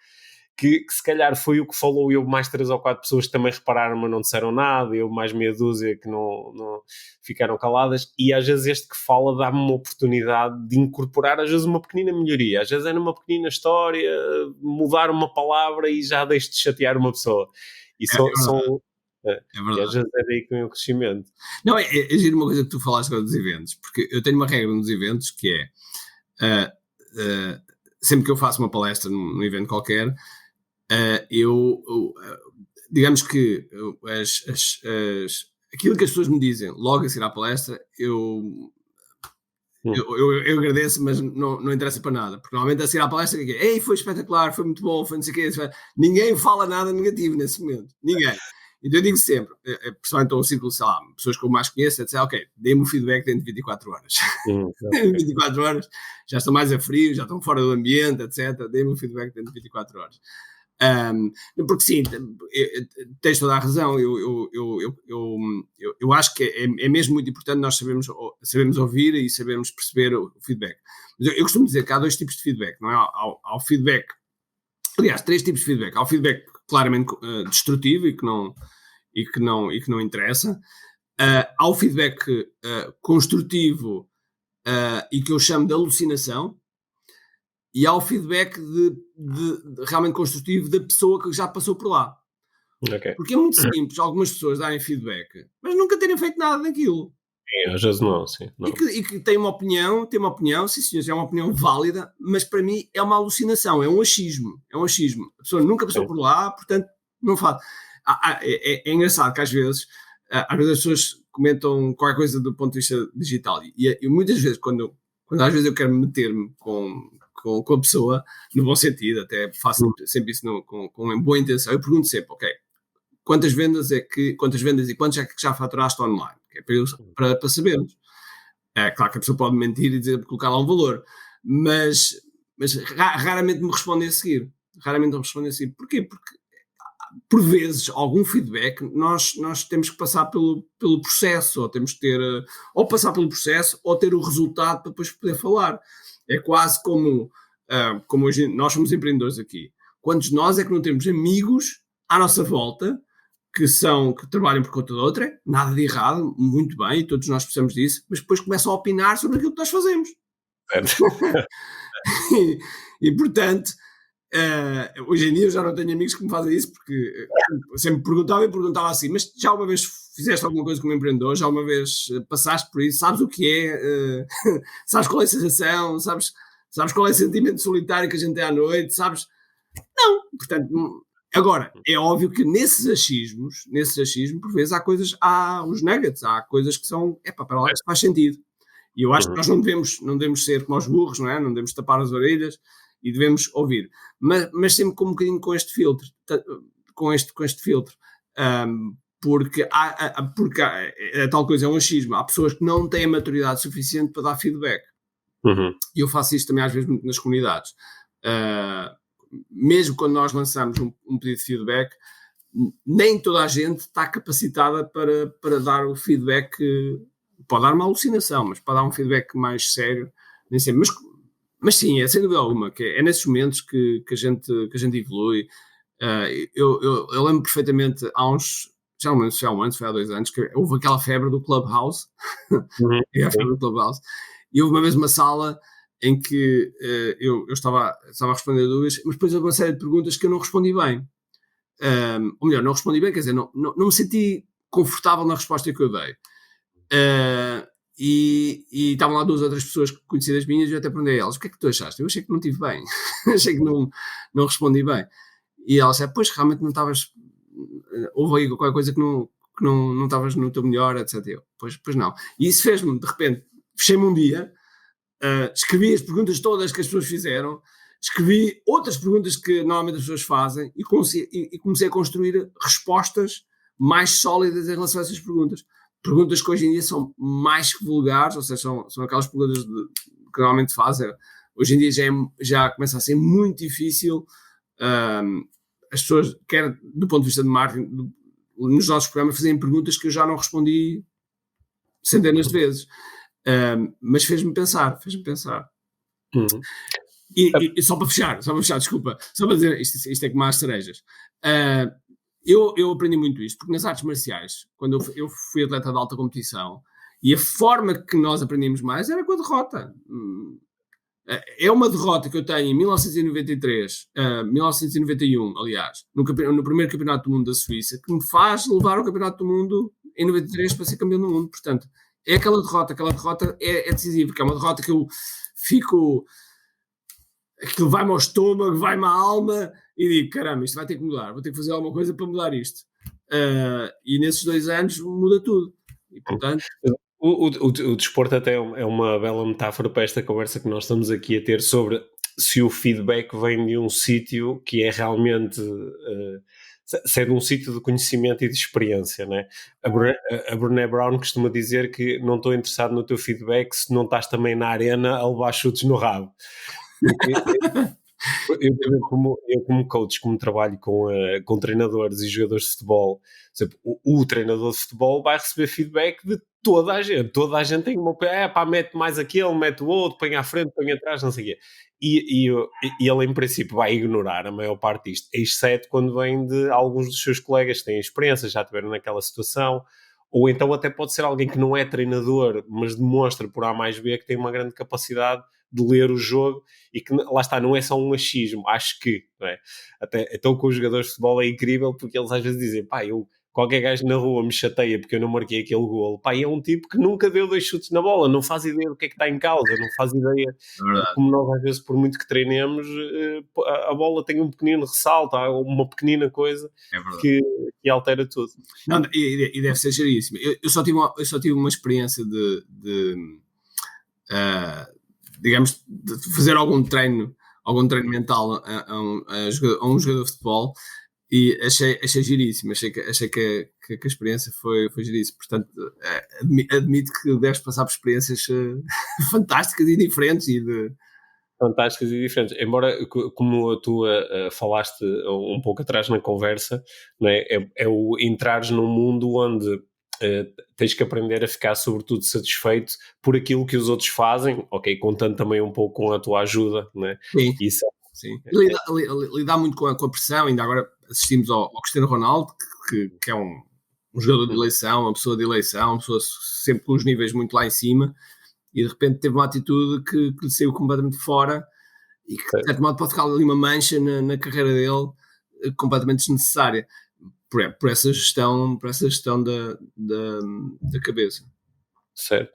que se calhar foi o que falou, eu mais 3 ou 4 pessoas que também repararam, mas não disseram nada, eu mais meia dúzia que não ficaram caladas, e às vezes este que fala dá-me uma oportunidade de incorporar às vezes uma pequenina melhoria, às vezes é numa pequenina história, mudar uma palavra e já deixo de chatear uma pessoa. E É verdade. e às vezes é daí que vem o crescimento. Não, é giro uma coisa que tu falaste agora dos eventos, porque eu tenho uma regra nos eventos que é, sempre que eu faço uma palestra num evento qualquer, digamos que aquilo que as pessoas me dizem logo a seguir à palestra, eu agradeço, mas não interessa para nada, porque normalmente a seguir à palestra ei, foi espetacular, foi muito bom, foi não sei o quê, ninguém fala nada negativo nesse momento, ninguém. Então eu digo sempre, principalmente ao círculo, sei lá, pessoas que eu mais conheço, ok, dê-me o feedback dentro de 24 horas. 24 horas, já estão mais a frio, já estão fora do ambiente, etc. Dê-me o feedback dentro de 24 horas. Porque sim, tens toda a razão, eu acho que é mesmo muito importante nós sabermos ouvir e sabermos perceber o feedback. Mas eu costumo dizer que há 2 tipos de feedback, não é? Há o feedback, aliás, 3 tipos de feedback. Há o feedback claramente destrutivo e que não interessa. Há o feedback construtivo e que eu chamo de alucinação. E há o feedback de realmente construtivo da pessoa que já passou por lá. Okay. Porque é muito simples algumas pessoas darem feedback, mas nunca terem feito nada daquilo. Sim, às vezes não, sim. Não. E que têm uma opinião, sim senhores, é uma opinião válida, mas para mim é uma alucinação, é um achismo. A pessoa nunca passou por lá, portanto não faz. É engraçado que às vezes as pessoas comentam qualquer coisa do ponto de vista digital e muitas vezes quando às vezes eu quero meter-me com a pessoa, no bom sentido, até faço sempre isso com uma boa intenção, eu pergunto sempre, ok, quantas vendas e quantos é que já faturaste online? Que é para sabermos. É claro que a pessoa pode mentir e dizer, colocar lá um valor, mas raramente me respondem a seguir. Porquê? Porque por vezes, algum feedback, nós temos que passar pelo processo, ou temos que ter, ou passar pelo processo, ou ter o resultado para depois poder falar. É quase como hoje nós somos empreendedores aqui. Quantos de nós é que não temos amigos à nossa volta que trabalham por conta de outra, nada de errado, muito bem, todos nós precisamos disso, mas depois começam a opinar sobre aquilo que nós fazemos. e portanto, hoje em dia eu já não tenho amigos que me fazem isso, porque sempre perguntava assim, mas já uma vez fizeste alguma coisa como empreendedor, já uma vez passaste por isso, sabes o que é, sabes qual é a sensação, sabes qual é o sentimento solitário que a gente tem à noite, sabes? Não, portanto, agora, é óbvio que nesses achismos, por vezes há uns nuggets, há coisas que são, para lá, isso faz sentido. E eu acho que nós não devemos ser como os burros, não é? Não devemos tapar as orelhas e devemos ouvir. Mas sempre com um bocadinho com este filtro, porque a tal coisa é um achismo. Há pessoas que não têm maturidade suficiente para dar feedback. E eu faço isto também às vezes nas comunidades. Mesmo quando nós lançamos um pedido de feedback, nem toda a gente está capacitada para dar o feedback. Pode dar uma alucinação, mas para dar um feedback mais sério, nem sempre. Mas sim, é sem dúvida alguma, que é nesses momentos que a gente evolui. Eu lembro perfeitamente, já não lembro se foi há 2 anos, que houve aquela febre do Clubhouse. A febre do Clubhouse. E houve uma vez uma sala em que eu estava a responder a dúvidas, mas depois houve uma série de perguntas que eu não respondi bem. Ou melhor, não respondi bem, quer dizer, não me senti confortável na resposta que eu dei. E estavam lá 2 outras pessoas conhecidas minhas e eu até perguntei a elas, o que é que tu achaste? Eu achei que não estive bem, achei que não respondi bem. E elas disseram, pois realmente não estavas, houve aí qualquer coisa que não estavas no teu melhor, etc. Eu, pois não. E isso fez-me, de repente, fechei-me um dia, escrevi as perguntas todas que as pessoas fizeram, escrevi outras perguntas que normalmente as pessoas fazem e comecei a construir respostas mais sólidas em relação a essas perguntas. Perguntas que hoje em dia são mais que vulgares, ou seja, são aquelas perguntas que normalmente fazem. Hoje em dia já começa a ser muito difícil as pessoas, quer do ponto de vista de marketing, nos nossos programas, fazerem perguntas que eu já não respondi centenas de vezes. Mas fez-me pensar. Uhum. E só para fechar, desculpa, só para dizer, isto é como as cerejas. Eu aprendi muito isto, porque nas artes marciais, quando eu fui atleta de alta competição, e a forma que nós aprendíamos mais era com a derrota. É uma derrota que eu tenho em 1993, 1991, aliás, no primeiro campeonato do mundo da Suíça, que me faz levar ao campeonato do mundo em 93 para ser campeão do mundo. Portanto, é aquela derrota é decisiva, porque é uma derrota que eu fico... Aquilo vai-me ao estômago, vai-me à alma, e digo, caramba, isto vai ter que mudar, vou ter que fazer alguma coisa para mudar isto. E nesses 2 anos muda tudo. E, portanto... O desporto até é uma bela metáfora para esta conversa que nós estamos aqui a ter sobre se o feedback vem de um sítio que é realmente... se é de um sítio de conhecimento e de experiência, né? A Brené Brown costuma dizer que não estou interessado no teu feedback se não estás também na arena a levar chutes no rabo. Eu como coach, como trabalho com treinadores e jogadores de futebol, o treinador de futebol vai receber feedback de toda a gente tem uma mete mais aquele, mete o outro, põe à frente, põe atrás, não sei o quê, e ele em princípio vai ignorar a maior parte disto, exceto quando vem de alguns dos seus colegas que têm experiência, já estiveram naquela situação, ou então até pode ser alguém que não é treinador, mas demonstra por A mais B que tem uma grande capacidade de ler o jogo e que, lá está, não é só um achismo, acho que, não é? Até, então com os jogadores de futebol é incrível porque eles às vezes dizem, qualquer gajo na rua me chateia porque eu não marquei aquele golo, é um tipo que nunca deu 2 chutes na bola, não faz ideia do que é que está em causa, não faz ideia como nós às vezes, por muito que treinemos, a bola tem um pequenino ressalto, há uma pequenina coisa que altera tudo. Não, e deve ser geríssimo. Eu só tive uma experiência digamos, de fazer algum treino mental a um jogador de futebol, e achei giríssimo, achei que a experiência foi giríssima. Portanto, admito que deves passar por experiências fantásticas e diferentes fantásticas e diferentes, embora, como tu falaste um pouco atrás na conversa, não é? É o entrares num mundo onde tens que aprender a ficar sobretudo satisfeito por aquilo que os outros fazem, ok, contando também um pouco com a tua ajuda, não é? Sim, isso, sim. Lidar muito com a pressão. Ainda agora assistimos ao Cristiano Ronaldo, que é um jogador de eleição, uma pessoa de eleição, uma pessoa sempre com os níveis muito lá em cima, e de repente teve uma atitude que lhe saiu completamente fora e que de certo modo pode ficar ali uma mancha na carreira dele completamente desnecessária por essa gestão da cabeça. Certo.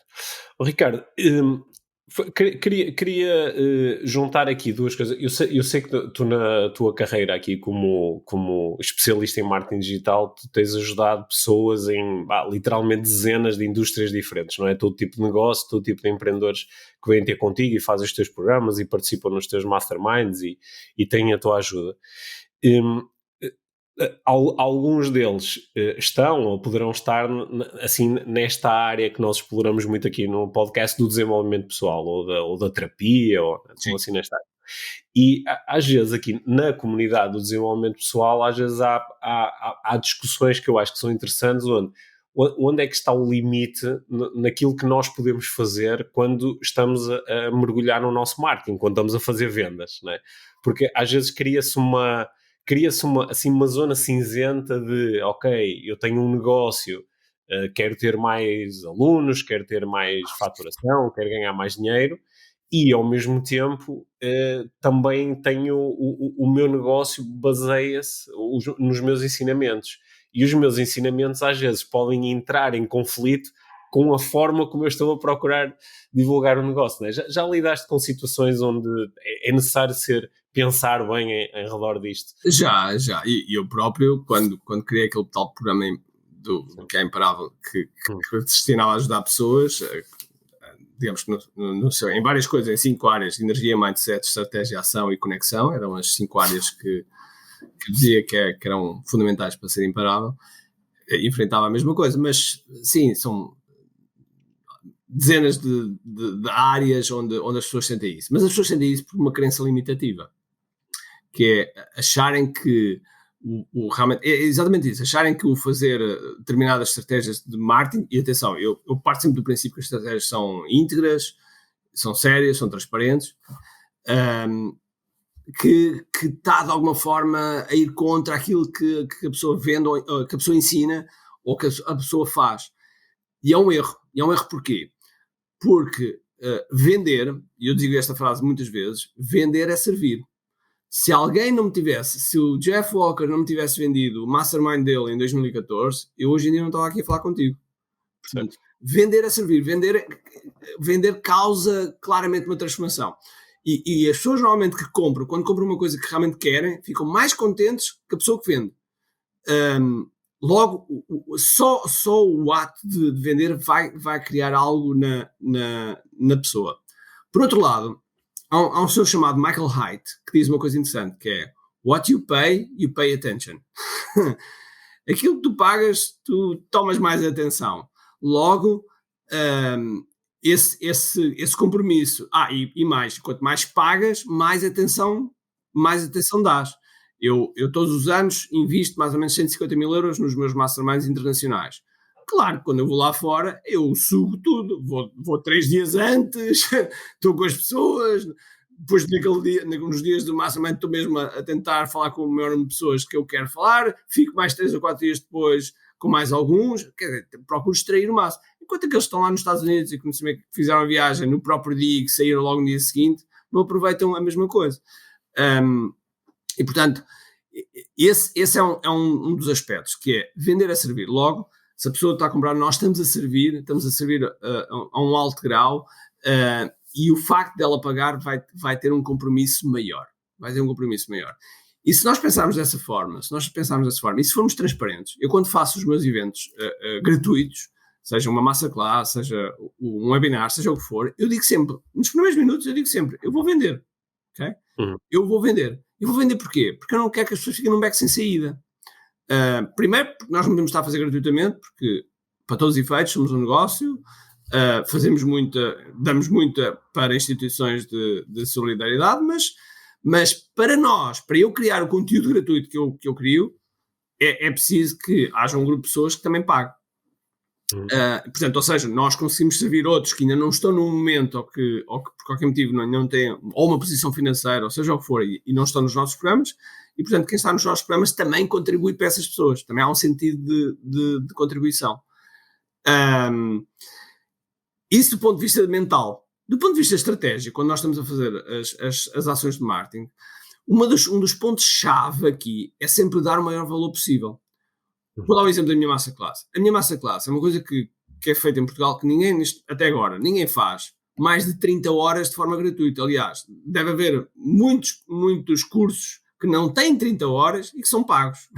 Ricardo, queria juntar aqui duas coisas. Eu sei que tu na tua carreira aqui como especialista em marketing digital, tu tens ajudado pessoas em literalmente dezenas de indústrias diferentes, não é? Todo tipo de negócio, todo tipo de empreendedores que vêm ter contigo e fazem os teus programas e participam nos teus masterminds e têm a tua ajuda. Alguns deles estão ou poderão estar assim nesta área que nós exploramos muito aqui no podcast do desenvolvimento pessoal ou da terapia ou assim nesta área. E às vezes aqui na comunidade do desenvolvimento pessoal, às vezes há discussões que eu acho que são interessantes, onde é que está o limite naquilo que nós podemos fazer quando estamos a mergulhar no nosso marketing, quando estamos a fazer vendas, não é? Porque às vezes cria-se uma zona cinzenta de, ok, eu tenho um negócio, quero ter mais alunos, quero ter mais faturação, quero ganhar mais dinheiro, e ao mesmo tempo também tenho o meu negócio baseia-se nos meus ensinamentos. E os meus ensinamentos às vezes podem entrar em conflito com a forma como eu estou a procurar divulgar o negócio, né? Já lidaste com situações onde é necessário pensar bem em redor disto? Já. E eu próprio, quando criei aquele tal programa que é Imparável, que destinava a ajudar pessoas, digamos que em várias coisas, em 5 áreas: energia, mindset, estratégia, ação e conexão. Eram as 5 áreas que dizia que eram fundamentais para ser imparável. Enfrentava a mesma coisa, mas sim, são dezenas de áreas onde as pessoas sentem isso. Mas as pessoas sentem isso por uma crença limitativa, que é acharem que realmente, é exatamente isso, acharem que o fazer determinadas estratégias de marketing, e atenção, eu parto sempre do princípio que as estratégias são íntegras, são sérias, são transparentes, que está de alguma forma a ir contra aquilo que a pessoa vende, ou que a pessoa ensina, ou que a pessoa faz. E é um erro. E é um erro porquê? Porque vender, e eu digo esta frase muitas vezes, vender é servir. Se alguém não me tivesse, se o Jeff Walker não me tivesse vendido o Mastermind dele em 2014, eu hoje em dia não estava aqui a falar contigo. Portanto, vender é servir. Vender causa claramente uma transformação. E as pessoas normalmente que compram, quando compram uma coisa que realmente querem, ficam mais contentes que a pessoa que vende. Logo, só o ato de vender vai criar algo na pessoa. Por outro lado, há um senhor chamado Michael Hyatt que diz uma coisa interessante, que é: what you pay attention. Aquilo que tu pagas, tu tomas mais atenção. Logo, esse compromisso. E mais, quanto mais pagas, mais atenção dás. Eu todos os anos invisto mais ou menos 150 mil euros nos meus masterminds internacionais. Claro, quando eu vou lá fora, eu sugo tudo. Vou 3 dias antes, estou com as pessoas, depois nos dias do mastermind estou mesmo a tentar falar com o maior número de pessoas que eu quero falar, fico mais 3 ou 4 dias depois com mais alguns, procuro extrair o máximo. Enquanto aqueles que estão lá nos Estados Unidos e que fizeram a viagem no próprio dia e que saíram logo no dia seguinte, não aproveitam a mesma coisa. E, portanto, esse é um dos aspectos, que é vender a servir. Logo, se a pessoa está a comprar, nós estamos a servir a um alto grau, e o facto dela pagar vai ter um compromisso maior. E se nós pensarmos dessa forma, e se formos transparentes, eu quando faço os meus eventos gratuitos, seja uma masterclass, seja um webinar, seja o que for, eu digo sempre, nos primeiros minutos eu vou vender. Okay? Eu vou vender. E vou vender porquê? Porque eu não quero que as pessoas fiquem num beco sem saída. Primeiro, porque nós não podemos estar a fazer gratuitamente, porque para todos os efeitos somos um negócio, damos muita para instituições de solidariedade, mas para eu criar o conteúdo gratuito que eu crio, é preciso que haja um grupo de pessoas que também pague. Portanto, ou seja, nós conseguimos servir outros que ainda não estão num momento ou que por qualquer motivo não têm ou uma posição financeira, ou seja o que for, e não estão nos nossos programas, e portanto quem está nos nossos programas também contribui para essas pessoas, também há um sentido de contribuição. Isso do ponto de vista mental. Do ponto de vista estratégico, quando nós estamos a fazer as ações de marketing, um dos pontos-chave aqui é sempre dar o maior valor possível. Vou dar um exemplo da minha masterclass. A minha masterclass é uma coisa que é feita em Portugal que até agora, ninguém faz mais de 30 horas de forma gratuita. Aliás, deve haver muitos cursos que não têm 30 horas e que são pagos.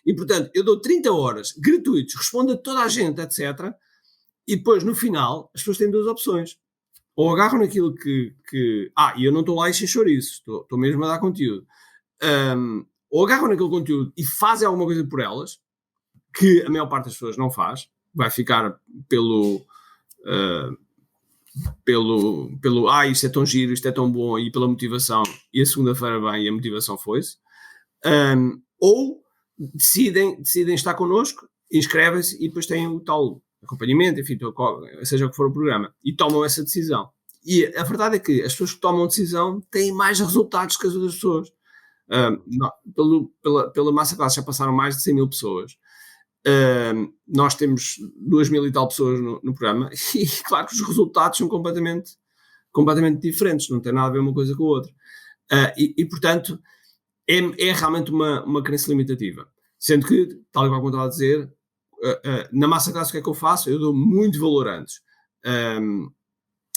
E, portanto, eu dou 30 horas gratuitos, respondo a toda a gente, etc. E depois, no final, as pessoas têm 2 opções. Ou agarram naquilo e eu não estou lá e sem chouriço, estou mesmo a dar conteúdo. Ou agarram naquele conteúdo e fazem alguma coisa por elas, que a maior parte das pessoas não faz, vai ficar pelo isto é tão giro, isto é tão bom, e pela motivação, e a segunda-feira vem e a motivação foi-se. Ou decidem estar connosco, inscrevem-se e depois têm o tal acompanhamento, enfim, seja o que for o programa, e tomam essa decisão. E a verdade é que as pessoas que tomam decisão têm mais resultados que as outras pessoas. Pela masterclass já passaram mais de 100 mil pessoas. Nós temos 2.000 e tal pessoas no programa, e claro que os resultados são completamente diferentes, não tem nada a ver uma coisa com a outra. E portanto, é realmente uma crença limitativa. Sendo que, tal e qual como estava a dizer, na masterclass o que é que eu faço? Eu dou muito valor antes.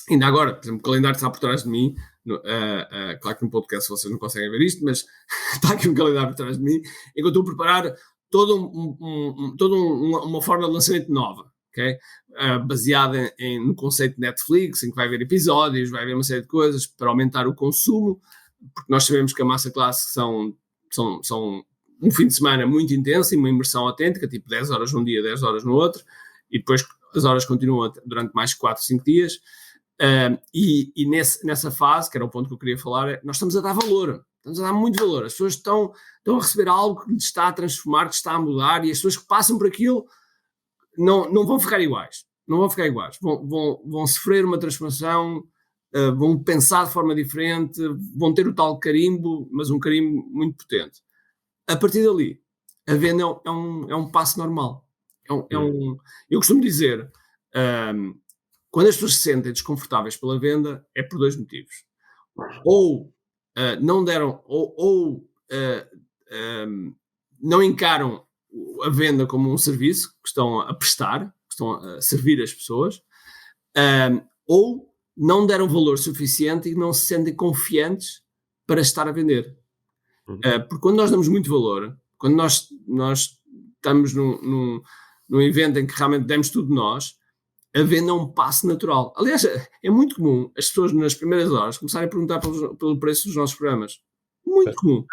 Ainda agora, por exemplo, o calendário está por trás de mim. Claro que no podcast vocês não conseguem ver isto, mas está aqui um calendário por trás de mim, enquanto estou a preparar toda uma forma de lançamento nova, okay? Baseada no conceito de Netflix, em que vai haver episódios, vai haver uma série de coisas para aumentar o consumo, porque nós sabemos que a Masterclass são um fim de semana muito intenso e uma imersão autêntica, tipo 10 horas num dia, 10 horas no outro, e depois as horas continuam durante mais 4, 5 dias. E nessa fase, que era o ponto que eu queria falar, nós estamos a dar valor, estamos a dar muito valor. As pessoas estão a receber algo que lhes está a transformar, que está a mudar, e as pessoas que passam por aquilo não vão ficar iguais. Não vão ficar iguais. Vão sofrer uma transformação, vão pensar de forma diferente, vão ter o tal carimbo, mas um carimbo muito potente. A partir dali, a venda é um passo normal. Eu costumo dizer, quando as pessoas se sentem desconfortáveis pela venda, é por 2 motivos. Ou não deram, ou não encaram a venda como um serviço que estão a prestar, que estão a servir as pessoas, ou não deram valor suficiente e não se sentem confiantes para estar a vender. Porque quando nós damos muito valor, quando nós estamos num evento em que realmente demos tudo de nós, a venda é um passo natural. Aliás, é muito comum as pessoas nas primeiras horas começarem a perguntar pelo preço dos nossos programas. Muito comum.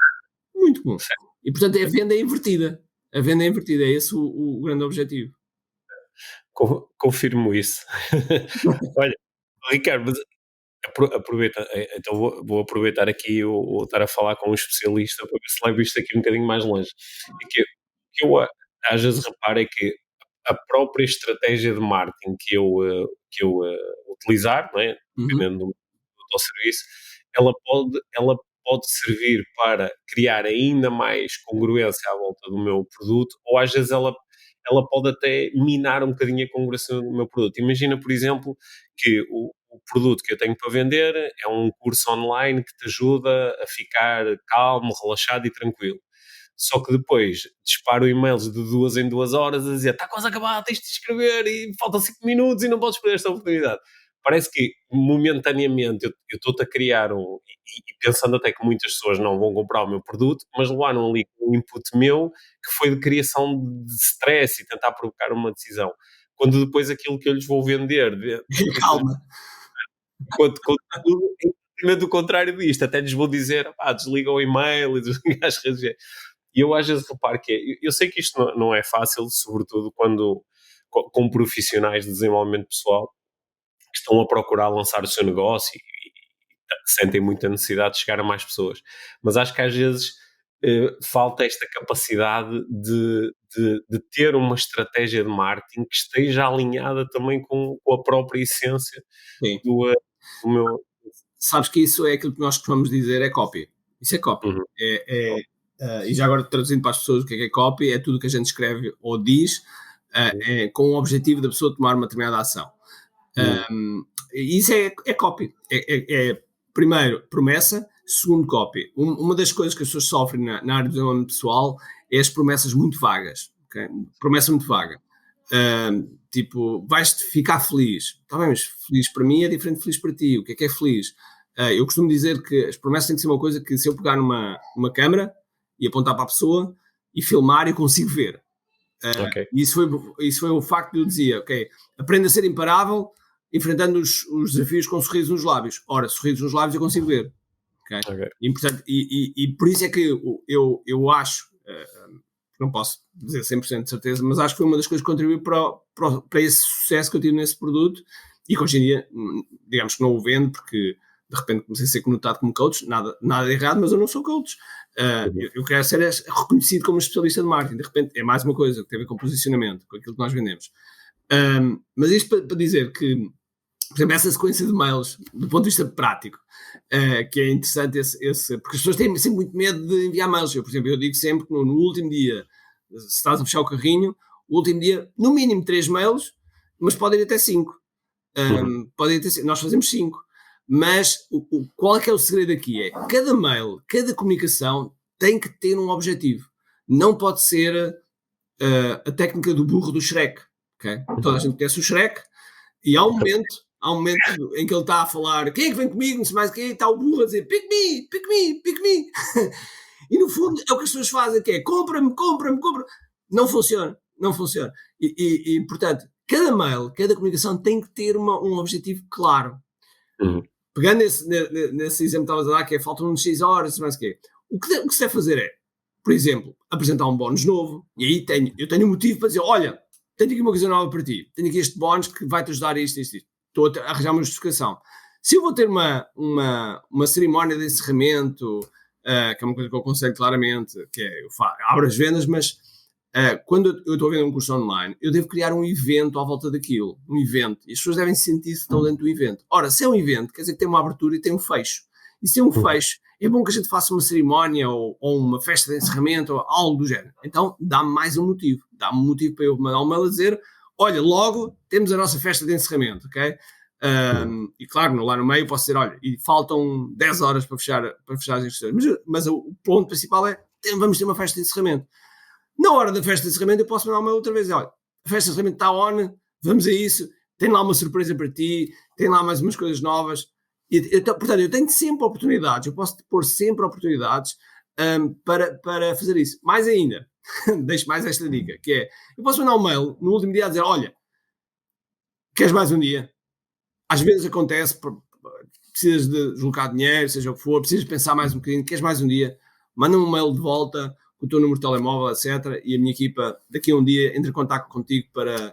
Muito comum. E, portanto, a venda é invertida. A venda é invertida. É esse o grande objetivo. Confirmo isso. Olha, Ricardo, mas aproveita, então vou aproveitar aqui o estar a falar com um especialista para ver se levo isto aqui um bocadinho mais longe. E que eu às vezes reparo é que a própria estratégia de marketing que eu utilizar, não é? Dependendo do teu serviço, ela pode servir para criar ainda mais congruência à volta do meu produto, ou às vezes ela pode até minar um bocadinho a congruência do meu produto. Imagina, por exemplo, que o produto que eu tenho para vender é um curso online que te ajuda a ficar calmo, relaxado e tranquilo. Só que depois disparo e-mails de 2 em 2 horas a dizer está quase acabado, tens de escrever e faltam 5 minutos e não podes perder esta oportunidade. Parece que momentaneamente eu estou-te a criar e pensando até que muitas pessoas não vão comprar o meu produto, mas levaram ali um input meu que foi de criação de stress e tentar provocar uma decisão. Quando depois aquilo que eu lhes vou vender... Calma. Quando tudo é exatamente o contrário disto. Até lhes vou dizer, desliga o e-mail e desliga as redes. E eu às vezes reparo que eu sei que isto não é fácil, sobretudo quando com profissionais de desenvolvimento pessoal que estão a procurar lançar o seu negócio e sentem muita necessidade de chegar a mais pessoas. Mas acho que às vezes falta esta capacidade de ter uma estratégia de marketing que esteja alinhada também com a própria essência do meu... Sabes que isso é aquilo que nós costumamos dizer, é copy. Isso é copy. E já agora traduzindo para as pessoas o que é copy, é tudo que a gente escreve ou diz com o objetivo da pessoa tomar uma determinada ação. Isso é copy. Primeiro, promessa. Segundo, copy. Uma das coisas que as pessoas sofrem na área do desenvolvimento pessoal é as promessas muito vagas. Okay? Promessa muito vaga. Tipo, vais-te ficar feliz. Tá bem, mas feliz para mim é diferente de feliz para ti. O que é feliz? Eu costumo dizer que as promessas têm que ser uma coisa que se eu pegar numa câmera e apontar para a pessoa e filmar, eu consigo ver. E isso foi o facto de eu dizer, ok, aprenda a ser imparável enfrentando os desafios com sorrisos nos lábios. Ora, sorrisos nos lábios eu consigo ver. Okay? E por isso é que eu acho, não posso dizer 100% de certeza, mas acho que foi uma das coisas que contribuiu para esse sucesso que eu tive nesse produto e que hoje em dia, digamos que não o vendo porque de repente comecei a ser conotado como coach, nada de errado, mas eu não sou coach. Eu quero ser reconhecido como especialista de marketing. De repente é mais uma coisa que tem a ver com posicionamento, com aquilo que nós vendemos. Mas isto para dizer que, por exemplo, essa sequência de mails, do ponto de vista prático, que é interessante porque as pessoas têm sempre muito medo de enviar mails. Por exemplo, eu digo sempre que no último dia, se estás a fechar o carrinho, o último dia, no mínimo 3 mails, mas podem ir até 5. Podem ir até 5. Nós fazemos 5. Mas qual é que é o segredo aqui? Cada mail, cada comunicação tem que ter um objetivo. Não pode ser a técnica do burro do Shrek. Okay? Toda a gente conhece o Shrek e há um momento em que ele está a falar quem é que vem comigo, não sei mais quem, está o burro a dizer pick me, pick me, pick me. E no fundo é o que as pessoas fazem, que é compra-me. Não funciona. E portanto, cada mail, cada comunicação tem que ter um objetivo claro. Pegando nesse exemplo que estavas a dar, que é faltam X horas, mais o quê. O que se deve fazer é, por exemplo, apresentar um bónus novo, e aí eu tenho um motivo para dizer, olha, tenho aqui uma coisa nova para ti, tenho aqui este bónus que vai-te ajudar a isto. Estou a arranjar uma justificação. Se eu vou ter uma cerimónia de encerramento, que é uma coisa que eu aconselho claramente, que é, abro as vendas, mas quando eu estou a vender um curso online, eu devo criar um evento à volta daquilo, um evento, e as pessoas devem sentir que estão dentro do evento. Ora, se é um evento, quer dizer que tem uma abertura e tem um fecho. E se tem um fecho, é bom que a gente faça uma cerimónia ou uma festa de encerramento ou algo do género. Então, dá-me mais um motivo. Dá-me um motivo para eu mandar um mail a dizer, olha, logo temos a nossa festa de encerramento, ok? E claro, lá no meio posso dizer, olha, e faltam 10 horas para fechar as inscrições. Mas o ponto principal é, vamos ter uma festa de encerramento. Na hora da festa de encerramento eu posso mandar uma outra vez, olha, a festa de encerramento está on, vamos a isso, tem lá uma surpresa para ti, tem lá mais umas coisas novas. Portanto, eu tenho sempre oportunidades, eu posso pôr sempre oportunidades para fazer isso. Mais ainda, deixo mais esta dica, que é, eu posso mandar um mail no último dia a dizer, olha, queres mais um dia? Às vezes acontece, precisas de deslocar dinheiro, seja o que for, precisas pensar mais um bocadinho, queres mais um dia? Manda-me um mail de volta com o teu número de telemóvel, etc. E a minha equipa, daqui a um dia, entra em contato contigo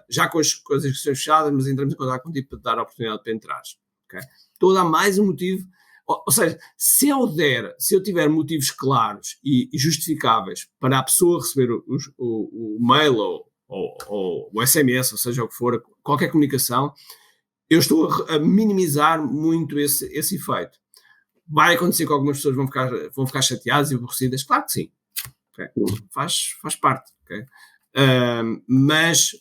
já com as inscrições fechadas, mas entramos em contato contigo para te dar a oportunidade para entrares. Okay? Estou a dar mais um motivo, ou seja, se eu tiver motivos claros e justificáveis para a pessoa receber o mail ou o SMS, ou seja o que for, qualquer comunicação, eu estou a minimizar muito esse efeito. Vai acontecer que algumas pessoas vão ficar chateadas e aborrecidas? Claro que sim. Okay? Faz parte. Okay? Mas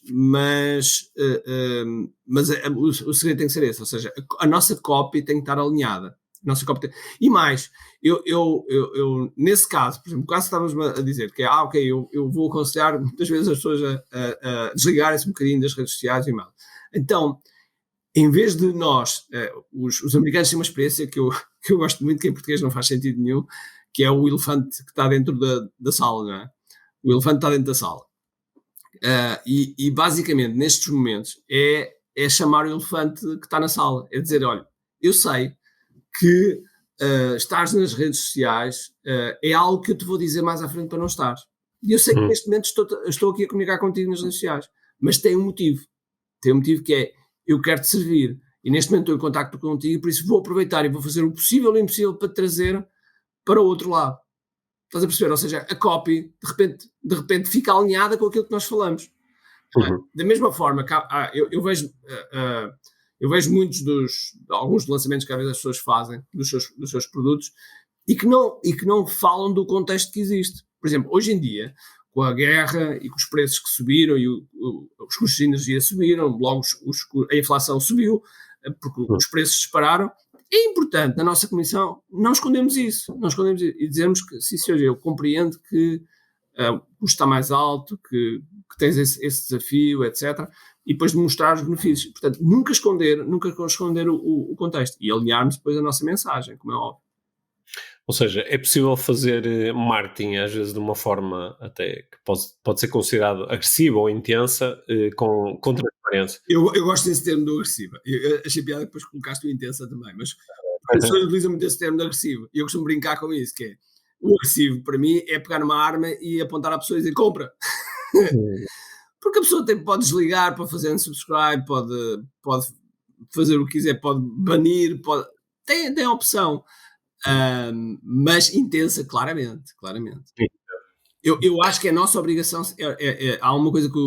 o segredo tem que ser esse, ou seja, a nossa copy tem que estar alinhada. E mais, eu nesse caso, por exemplo, o caso que estávamos a dizer, que é, ok, eu vou aconselhar muitas vezes as pessoas a desligarem-se um bocadinho das redes sociais e mal. Então, em vez de nós, os americanos têm uma experiência que eu gosto muito, que em português não faz sentido nenhum, que é o elefante que está dentro da sala, não é? O elefante está dentro da sala. E basicamente, nestes momentos, é chamar o elefante que está na sala. É dizer, olha, eu sei que estares nas redes sociais é algo que eu te vou dizer mais à frente para não estares. E eu sei que neste momento estou aqui a comunicar contigo nas redes sociais, mas tem um motivo. Tem um motivo que é, eu quero te servir, e neste momento estou em contacto contigo, e por isso vou aproveitar e vou fazer o possível e o impossível para te trazer para o outro lado. Estás a perceber? Ou seja, a copy de repente fica alinhada com aquilo que nós falamos. Da mesma forma, eu vejo muitos alguns lançamentos que às vezes as pessoas fazem dos seus produtos e que não falam do contexto que existe. Por exemplo, hoje em dia, com a guerra e com os preços que subiram e os custos de energia subiram, logo a inflação subiu, porque os preços dispararam. É importante, na nossa comissão, não escondemos isso e dizermos que, sim, senhor, eu compreendo que o custo está mais alto, que tens esse desafio, etc. E depois demonstrar os benefícios. Portanto, nunca esconder o contexto e alinharmos depois a nossa mensagem, como é óbvio. Ou seja, é possível fazer marketing, às vezes, de uma forma até que pode ser considerado agressiva ou intensa, com transparência. Eu gosto desse termo do agressiva. Eu achei piada que depois colocaste o intensa também, mas as pessoas utilizam muito esse termo de agressivo. E eu costumo brincar com isso, que é, o agressivo, para mim, é pegar numa arma e apontar à pessoa e dizer, compra. Porque a pessoa pode desligar, pode fazer unsubscribe, pode fazer o que quiser, pode banir, tem a opção. Mas intensa, claramente. Eu acho que é a nossa obrigação. Há uma coisa que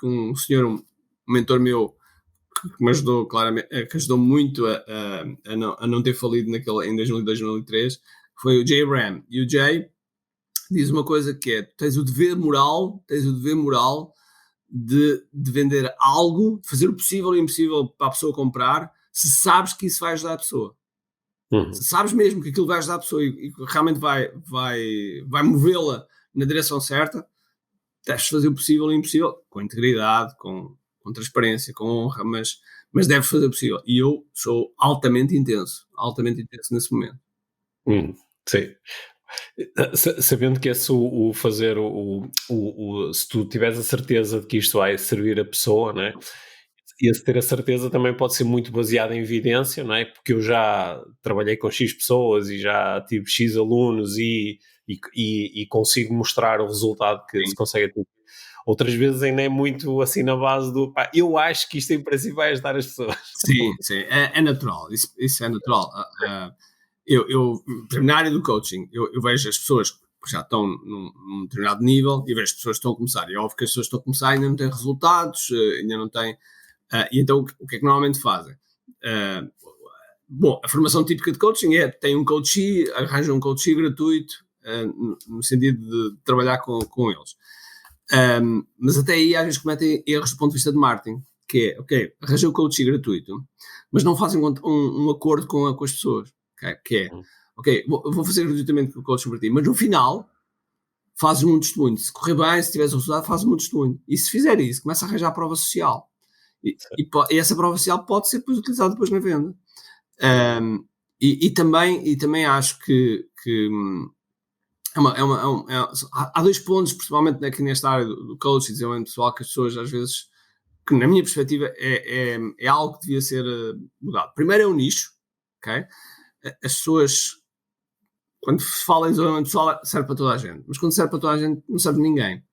um senhor, um mentor meu, que me ajudou claramente, que ajudou muito a não ter falido em 2002, 2003, foi o Jay Ram. E o Jay diz uma coisa que é: tens o dever moral de vender algo, de fazer o possível e o impossível para a pessoa comprar, se sabes que isso vai ajudar a pessoa. Se sabes mesmo que aquilo vai ajudar a pessoa e realmente vai movê-la na direção certa, deves fazer o possível e o impossível, com integridade, com transparência, com honra, mas deves fazer o possível. E eu sou altamente intenso nesse momento. Sim. Sabendo que esse o fazer se tu tiveres a certeza de que isto vai servir a pessoa, né? esse ter a certeza também pode ser muito baseado em evidência, não é? Porque eu já trabalhei com X pessoas e já tive X alunos e consigo mostrar o resultado que Sim, se consegue ter. Outras vezes ainda é muito assim na base do pá, eu acho que isto em princípio vai ajudar as pessoas. sim, é natural, isso é natural. Por exemplo, na área do coaching, eu vejo as pessoas que já estão num determinado nível e vejo as pessoas que estão a começar. E é óbvio que as pessoas que estão a começar ainda não têm resultados, ainda não têm. E então o que é que normalmente fazem? Uh, Bom, a formação típica de coaching é, tem um coachee, arranja um coachee gratuito, no sentido de trabalhar com eles. Mas até aí às vezes cometem erros do ponto de vista de marketing, que é, ok, arranjei o coaching gratuito, mas não fazem um acordo com as pessoas, okay? Que é, ok, vou fazer gratuitamente o coaching para ti, mas no final fazes um testemunho. Se correr bem, se tiveres o resultado, fazes um testemunho. E se fizer isso, começa a arranjar a prova social. E essa prova social pode ser depois utilizada depois na venda. E também acho que há dois pontos, principalmente aqui nesta área do coaching e desenvolvimento pessoal, que as pessoas às vezes, que na minha perspectiva é algo que devia ser mudado. Primeiro é o nicho, ok? As pessoas, quando se fala em desenvolvimento pessoal, serve para toda a gente, mas quando serve para toda a gente, não serve para ninguém.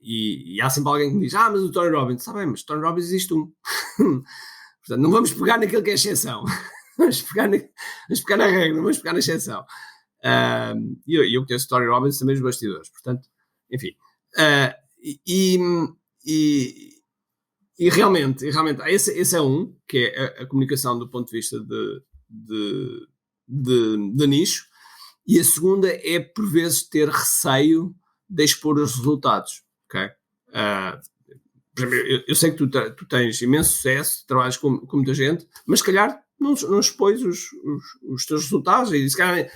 E há sempre alguém que me diz, mas o Tony Robbins, está bem, mas o Tony Robbins existe um. Portanto, não vamos pegar naquilo que é exceção. Vamos pegar na regra, não vamos pegar na exceção. Eu conheço o Tony Robbins também os bastidores. Portanto, enfim. E realmente esse é um, que é a comunicação do ponto de vista de nicho. E a segunda é, por vezes, ter receio de expor os resultados. Ok? Eu sei que tu tens imenso sucesso, trabalhas com muita gente, mas se calhar não expões os teus resultados e se calhar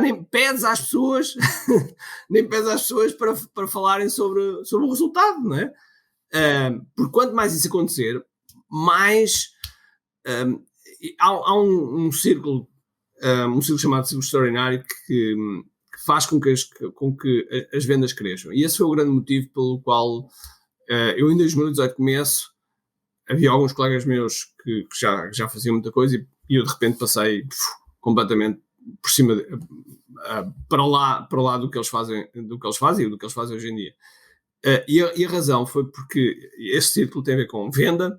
nem pedes às pessoas para falarem sobre o resultado, não é? Porque quanto mais isso acontecer, mais há um círculo chamado círculo extraordinário que faz com que as vendas cresçam. E esse foi o grande motivo pelo qual eu em 2018 havia alguns colegas meus que já faziam muita coisa e eu de repente passei completamente por cima para lá do que eles fazem e do que eles fazem hoje em dia. E a razão foi porque este círculo tem a ver com venda,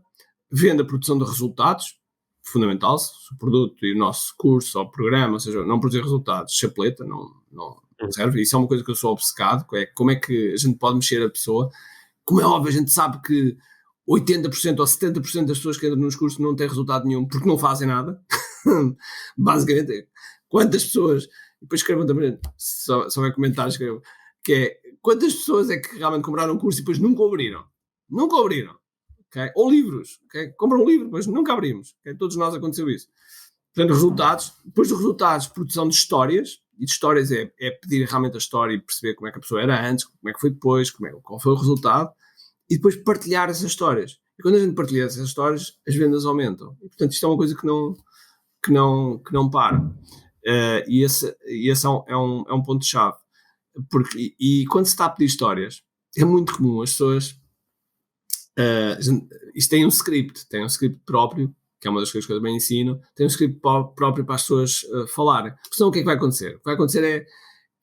produção de resultados, fundamental. Se o produto e o nosso curso ou programa, ou seja, não produzir resultados, chapeleta, não serve. Isso é uma coisa que eu sou obcecado, como é que a gente pode mexer a pessoa. Como é óbvio, a gente sabe que 80% ou 70% das pessoas que entram nos cursos não têm resultado nenhum porque não fazem nada. Basicamente, quantas pessoas, depois escrevam também, se houver comentários, que é quantas pessoas é que realmente compraram um curso e depois nunca abriram? Nunca abriram. Okay? Ou livros. Okay? Compram um livro, mas nunca abrimos. Okay? Todos nós aconteceu isso. Portanto, resultados. Depois dos resultados, produção de histórias. E de histórias é pedir realmente a história e perceber como é que a pessoa era antes, como é que foi depois, qual foi o resultado. E depois partilhar essas histórias. E quando a gente partilha essas histórias, as vendas aumentam. E, portanto, isto é uma coisa que não para. E esse é um ponto-chave. E quando se está a pedir histórias, é muito comum as pessoas... isto tem um script próprio, que é uma das coisas que eu também ensino, tem um script próprio para as pessoas falarem. Porque senão o que é que vai acontecer? O que vai acontecer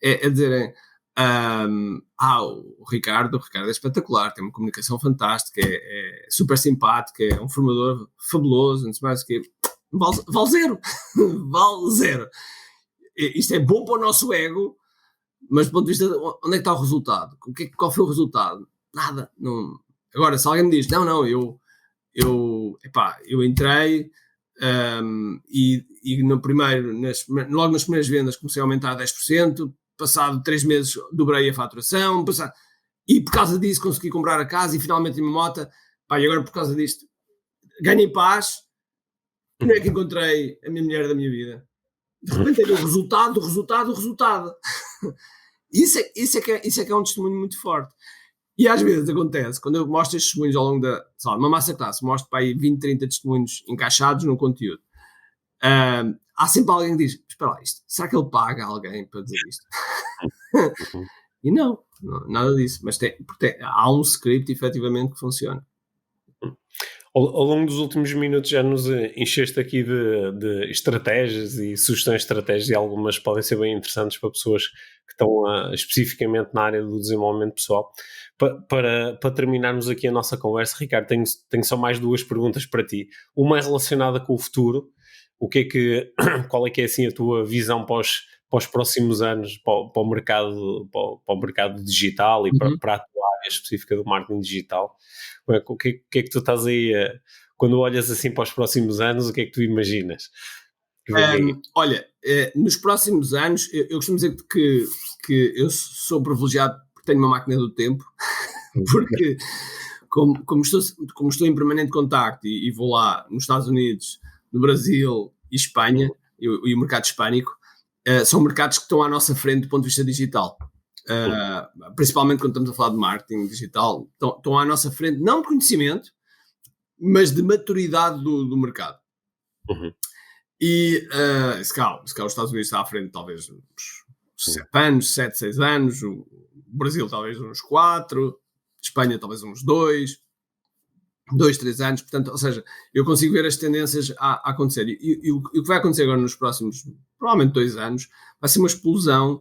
é dizerem o Ricardo é espetacular, tem uma comunicação fantástica, é super simpático, é um formador fabuloso, não sei mais o que, vale zero. Vale zero. Isto é bom para o nosso ego, mas do ponto de vista de onde é que está o resultado? Qual foi o resultado? Nada. Não. Agora, se alguém me diz, eu entrei e logo nas primeiras vendas comecei a aumentar a 10%, passado 3 meses dobrei a faturação, e por causa disso consegui comprar a casa e finalmente uma moto, e agora por causa disto ganhei paz, como é que encontrei a minha mulher da minha vida? De repente é o resultado. Isso é que é um testemunho muito forte. E às vezes acontece, quando eu mostro estes testemunhos ao longo uma masterclass, mostro para aí 20, 30 testemunhos encaixados no conteúdo. Há sempre alguém que diz, espera lá, será que ele paga alguém para dizer isto? E não, nada disso. Mas porque há um script efetivamente que funciona. Ao longo dos últimos minutos já nos encheste aqui de estratégias e sugestões de estratégias, e algumas podem ser bem interessantes para pessoas que estão especificamente na área do desenvolvimento pessoal. Para terminarmos aqui a nossa conversa, Ricardo, tenho só mais duas perguntas para ti. Uma é relacionada com o futuro. Qual é que é assim a tua visão para os próximos anos, para o mercado digital e para a tua área específica do marketing digital? O que é que tu estás aí, quando olhas assim para os próximos anos, o que é que tu imaginas que vem aí? Olha, nos próximos anos, eu costumo dizer que eu sou privilegiado porque tenho uma máquina do tempo, porque como estou em permanente contacto e vou lá nos Estados Unidos, no Brasil e Espanha, e o mercado hispânico, são mercados que estão à nossa frente do ponto de vista digital. Principalmente quando estamos a falar de marketing digital, estão à nossa frente, não de conhecimento, mas de maturidade do mercado. Uhum. E se calhar os Estados Unidos está à frente talvez uns 7 anos, 7, 6 anos, o Brasil talvez uns 4, Espanha talvez uns 2, 3 anos, portanto, ou seja, eu consigo ver as tendências a acontecer. E o que vai acontecer agora nos próximos, provavelmente 2 anos, vai ser uma explosão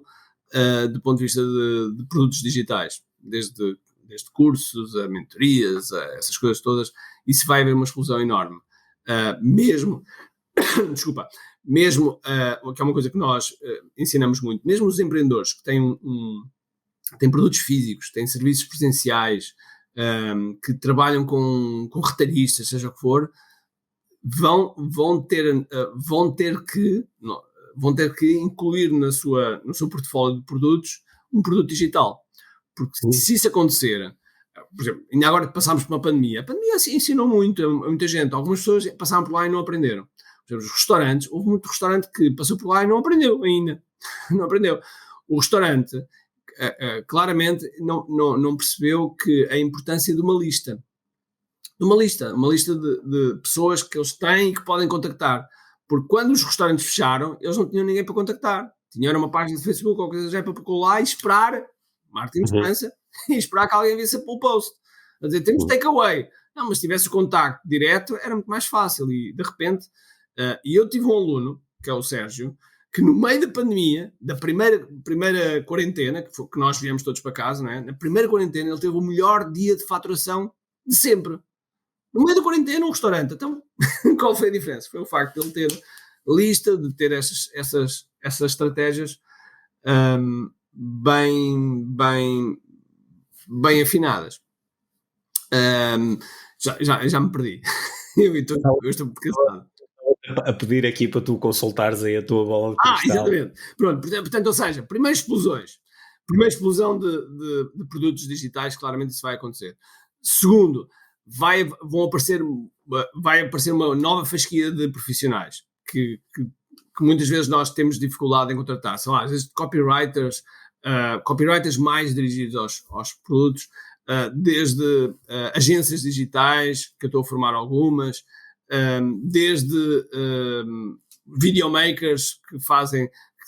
do ponto de vista de produtos digitais, desde cursos, a mentorias, essas coisas todas. Isso vai haver uma explosão enorme. Desculpa, que é uma coisa que nós ensinamos muito, mesmo os empreendedores que têm produtos físicos, têm serviços presenciais, que trabalham com retalhistas, seja o que for, vão ter que incluir no seu portfólio de produtos um produto digital. Porque se isso acontecer, por exemplo, ainda agora que passámos por uma pandemia, a pandemia ensinou muito a muita gente. Algumas pessoas passaram por lá e não aprenderam. Por exemplo, os restaurantes, houve muito restaurante que passou por lá e não aprendeu ainda. Não aprendeu. O restaurante claramente não percebeu que a importância de uma lista. Uma lista de pessoas que eles têm e que podem contactar. Porque quando os restaurantes fecharam, eles não tinham ninguém para contactar. Tinham uma página de Facebook ou coisa já para pôr lá e esperar, marketing de segurança, e esperar que alguém visse o post. A dizer, temos takeaway. Não, mas se tivesse o contacto direto, era muito mais fácil. E, de repente, e eu tive um aluno, que é o Sérgio, que no meio da pandemia, da primeira quarentena, que nós viemos todos para casa, não é? Na primeira quarentena, ele teve o melhor dia de faturação de sempre. No meio da quarentena, um restaurante. Então, qual foi a diferença? Foi o facto de ele ter lista, de ter essas estratégias bem afinadas. Já me perdi. Eu estou cansado. A pedir aqui para tu consultares aí a tua bola de cristal. Exatamente. Pronto, portanto, ou seja, primeiro explosão de produtos digitais, claramente isso vai acontecer. Segundo, vai aparecer uma nova fasquia de profissionais que muitas vezes nós temos dificuldade em contratar. São às vezes copywriters mais dirigidos aos produtos, desde agências digitais, que eu estou a formar algumas, desde videomakers que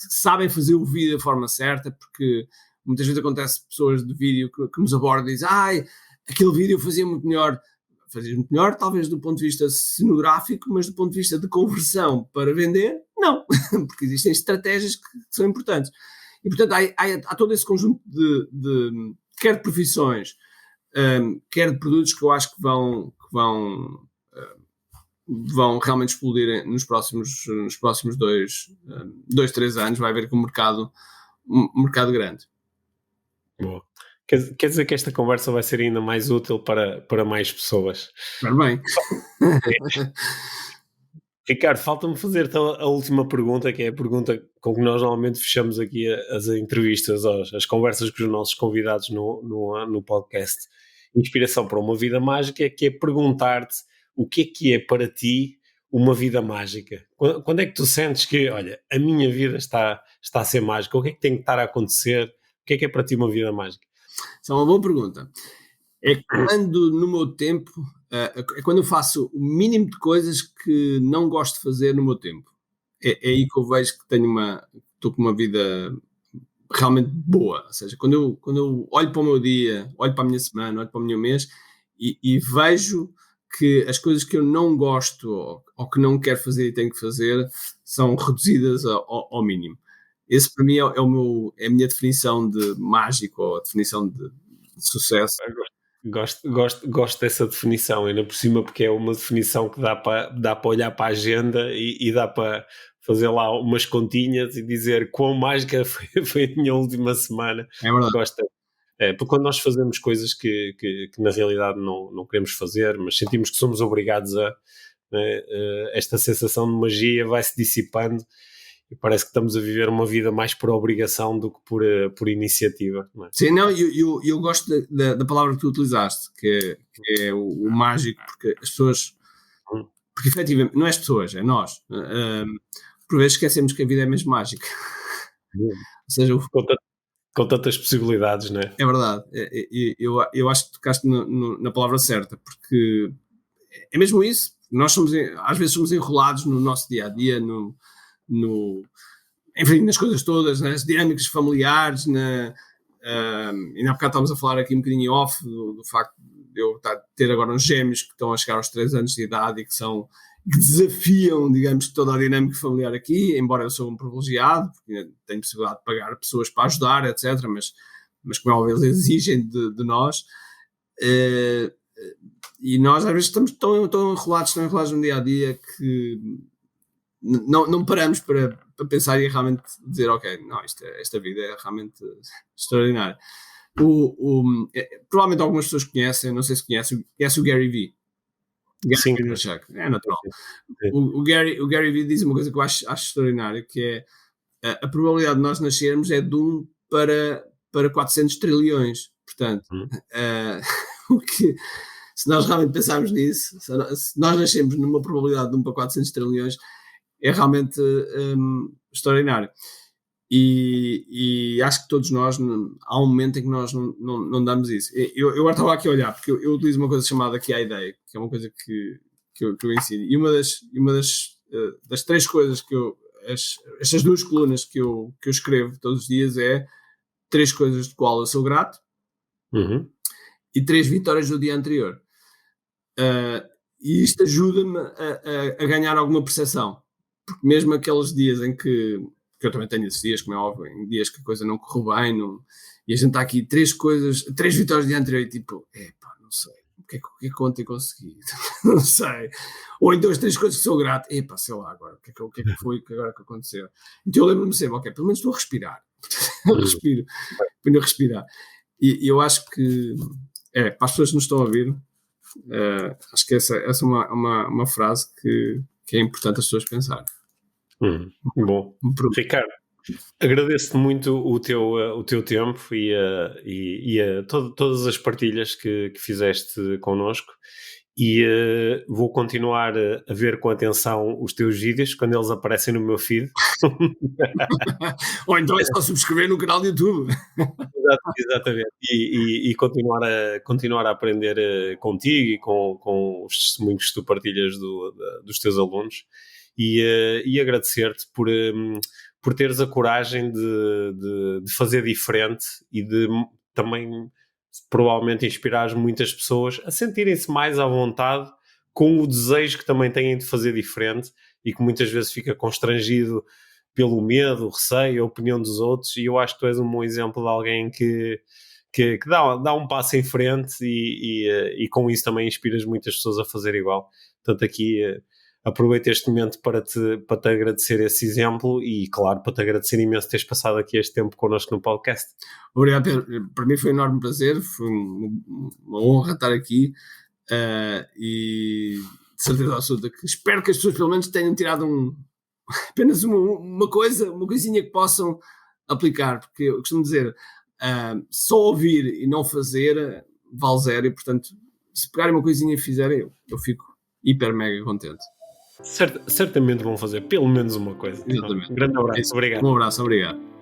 sabem fazer o vídeo da forma certa, porque muitas vezes acontece pessoas de vídeo que nos abordam e dizem aquele vídeo fazia muito melhor, talvez do ponto de vista cenográfico, mas do ponto de vista de conversão para vender, não, porque existem estratégias que são importantes. E, portanto, há todo esse conjunto de quer de profissões, quer de produtos que eu acho que vão realmente explodir nos próximos 2-3 anos. Vai haver aqui um mercado grande. Boa. Quer dizer que esta conversa vai ser ainda mais útil para mais pessoas. Claro bem. Ricardo, falta-me fazer a última pergunta, que é a pergunta com que nós normalmente fechamos aqui as entrevistas, as conversas com os nossos convidados no podcast Inspiração para uma Vida Mágica, que é perguntar-te o que é para ti uma vida mágica. Quando é que tu sentes que, olha, a minha vida está a ser mágica? O que é que tem que estar a acontecer? O que é para ti uma vida mágica? Isso é uma boa pergunta. É quando no meu tempo, é quando eu faço o mínimo de coisas que não gosto de fazer no meu tempo. É aí que eu vejo que estou com uma vida realmente boa. Ou seja, quando eu olho para o meu dia, olho para a minha semana, olho para o meu mês e vejo que as coisas que eu não gosto ou que não quero fazer e tenho que fazer são reduzidas ao mínimo. Esse para mim é a minha definição de mágico, ou a definição de sucesso. Gosto dessa definição, ainda por cima, porque é uma definição que dá para olhar para a agenda e dá para fazer lá umas continhas e dizer quão mágica foi a minha última semana. É verdade. Gosto. Porque quando nós fazemos coisas que na realidade não queremos fazer, mas sentimos que somos obrigados a, esta sensação de magia vai-se dissipando e parece que estamos a viver uma vida mais por obrigação do que por iniciativa. Não é? Sim, não, eu gosto da palavra que tu utilizaste, que é o mágico, porque as pessoas, porque efetivamente, não é as pessoas, é nós, por vezes esquecemos que a vida é mesmo mágica. Ou seja, com tantas possibilidades, não é? É verdade. Eu acho que tocaste na palavra certa, porque é mesmo isso. Nós às vezes somos enrolados no nosso dia-a-dia, enfim, nas coisas todas, nas dinâmicas familiares, ainda há bocado estávamos a falar aqui um bocadinho em off do facto de eu ter agora uns gêmeos que estão a chegar aos 3 anos de idade e que desafiam, digamos, toda a dinâmica familiar aqui, embora eu sou um privilegiado, porque tenho possibilidade de pagar pessoas para ajudar, etc., mas como é óbvio, eles exigem de nós, e nós às vezes estamos tão enrolados no dia-a-dia que não paramos para pensar e realmente dizer, ok, não, esta vida é realmente extraordinária. Provavelmente algumas pessoas conhecem, não sei se conhece o Gary Vee. Sim, é natural. O Gary Vee diz uma coisa que eu acho extraordinária, que é a probabilidade de nós nascermos é de 1 para 400 trilhões. Portanto, se nós realmente pensarmos nisso, se nós nascemos numa probabilidade de 1 para 400 trilhões, é realmente extraordinário. E acho que todos nós, há um momento em que nós não damos isso. Eu agora estava aqui a olhar, porque eu utilizo uma coisa chamada aqui a ideia, que é uma coisa que eu ensino. E uma das 3 coisas estas 2 colunas que eu escrevo todos os dias é 3 coisas de qual eu sou grato e 3 vitórias do dia anterior. E isto ajuda-me a ganhar alguma percepção. Porque mesmo aqueles dias em que eu também tenho esses dias, como é óbvio, em dias que a coisa não correu bem, e a gente está aqui 3 vitórias de dia anterior e tipo, não sei, o que é que ontem consegui? Não sei. Ou então as 3 coisas que sou grato, sei lá agora, o que é que foi que agora que aconteceu? Então eu lembro-me sempre, ok, pelo menos estou a respirar. Respiro, a respirar. E eu acho que, para as pessoas que nos estão a ouvir, acho que essa é uma frase que é importante as pessoas pensarem. Bom, Ricardo, agradeço-te muito o teu tempo e todas as partilhas que fizeste connosco, e vou continuar a ver com atenção os teus vídeos quando eles aparecem no meu feed. Ou então é só subscrever no canal do YouTube. Exatamente. E continuar a aprender contigo e com os testemunhos que tu partilhas dos teus alunos. E agradecer-te por teres a coragem de fazer diferente e de também provavelmente inspirar muitas pessoas a sentirem-se mais à vontade com o desejo que também têm de fazer diferente e que muitas vezes fica constrangido pelo medo, o receio, a opinião dos outros, e eu acho que tu és um bom exemplo de alguém que dá um passo em frente e com isso também inspiras muitas pessoas a fazer igual. Portanto, aqui aproveito este momento para te agradecer esse exemplo e, claro, para te agradecer imenso teres passado aqui este tempo connosco no podcast. Obrigado, Pedro. Para mim foi um enorme prazer, foi uma honra estar aqui, e de certeza absoluta que espero que as pessoas pelo menos tenham tirado apenas uma coisinha que possam aplicar, porque eu costumo dizer, só ouvir e não fazer vale 0, e portanto, se pegarem uma coisinha e fizerem, eu fico hiper mega contente. Certamente vão fazer pelo menos uma coisa. Exatamente. Um grande abraço, obrigado. Um abraço, obrigado.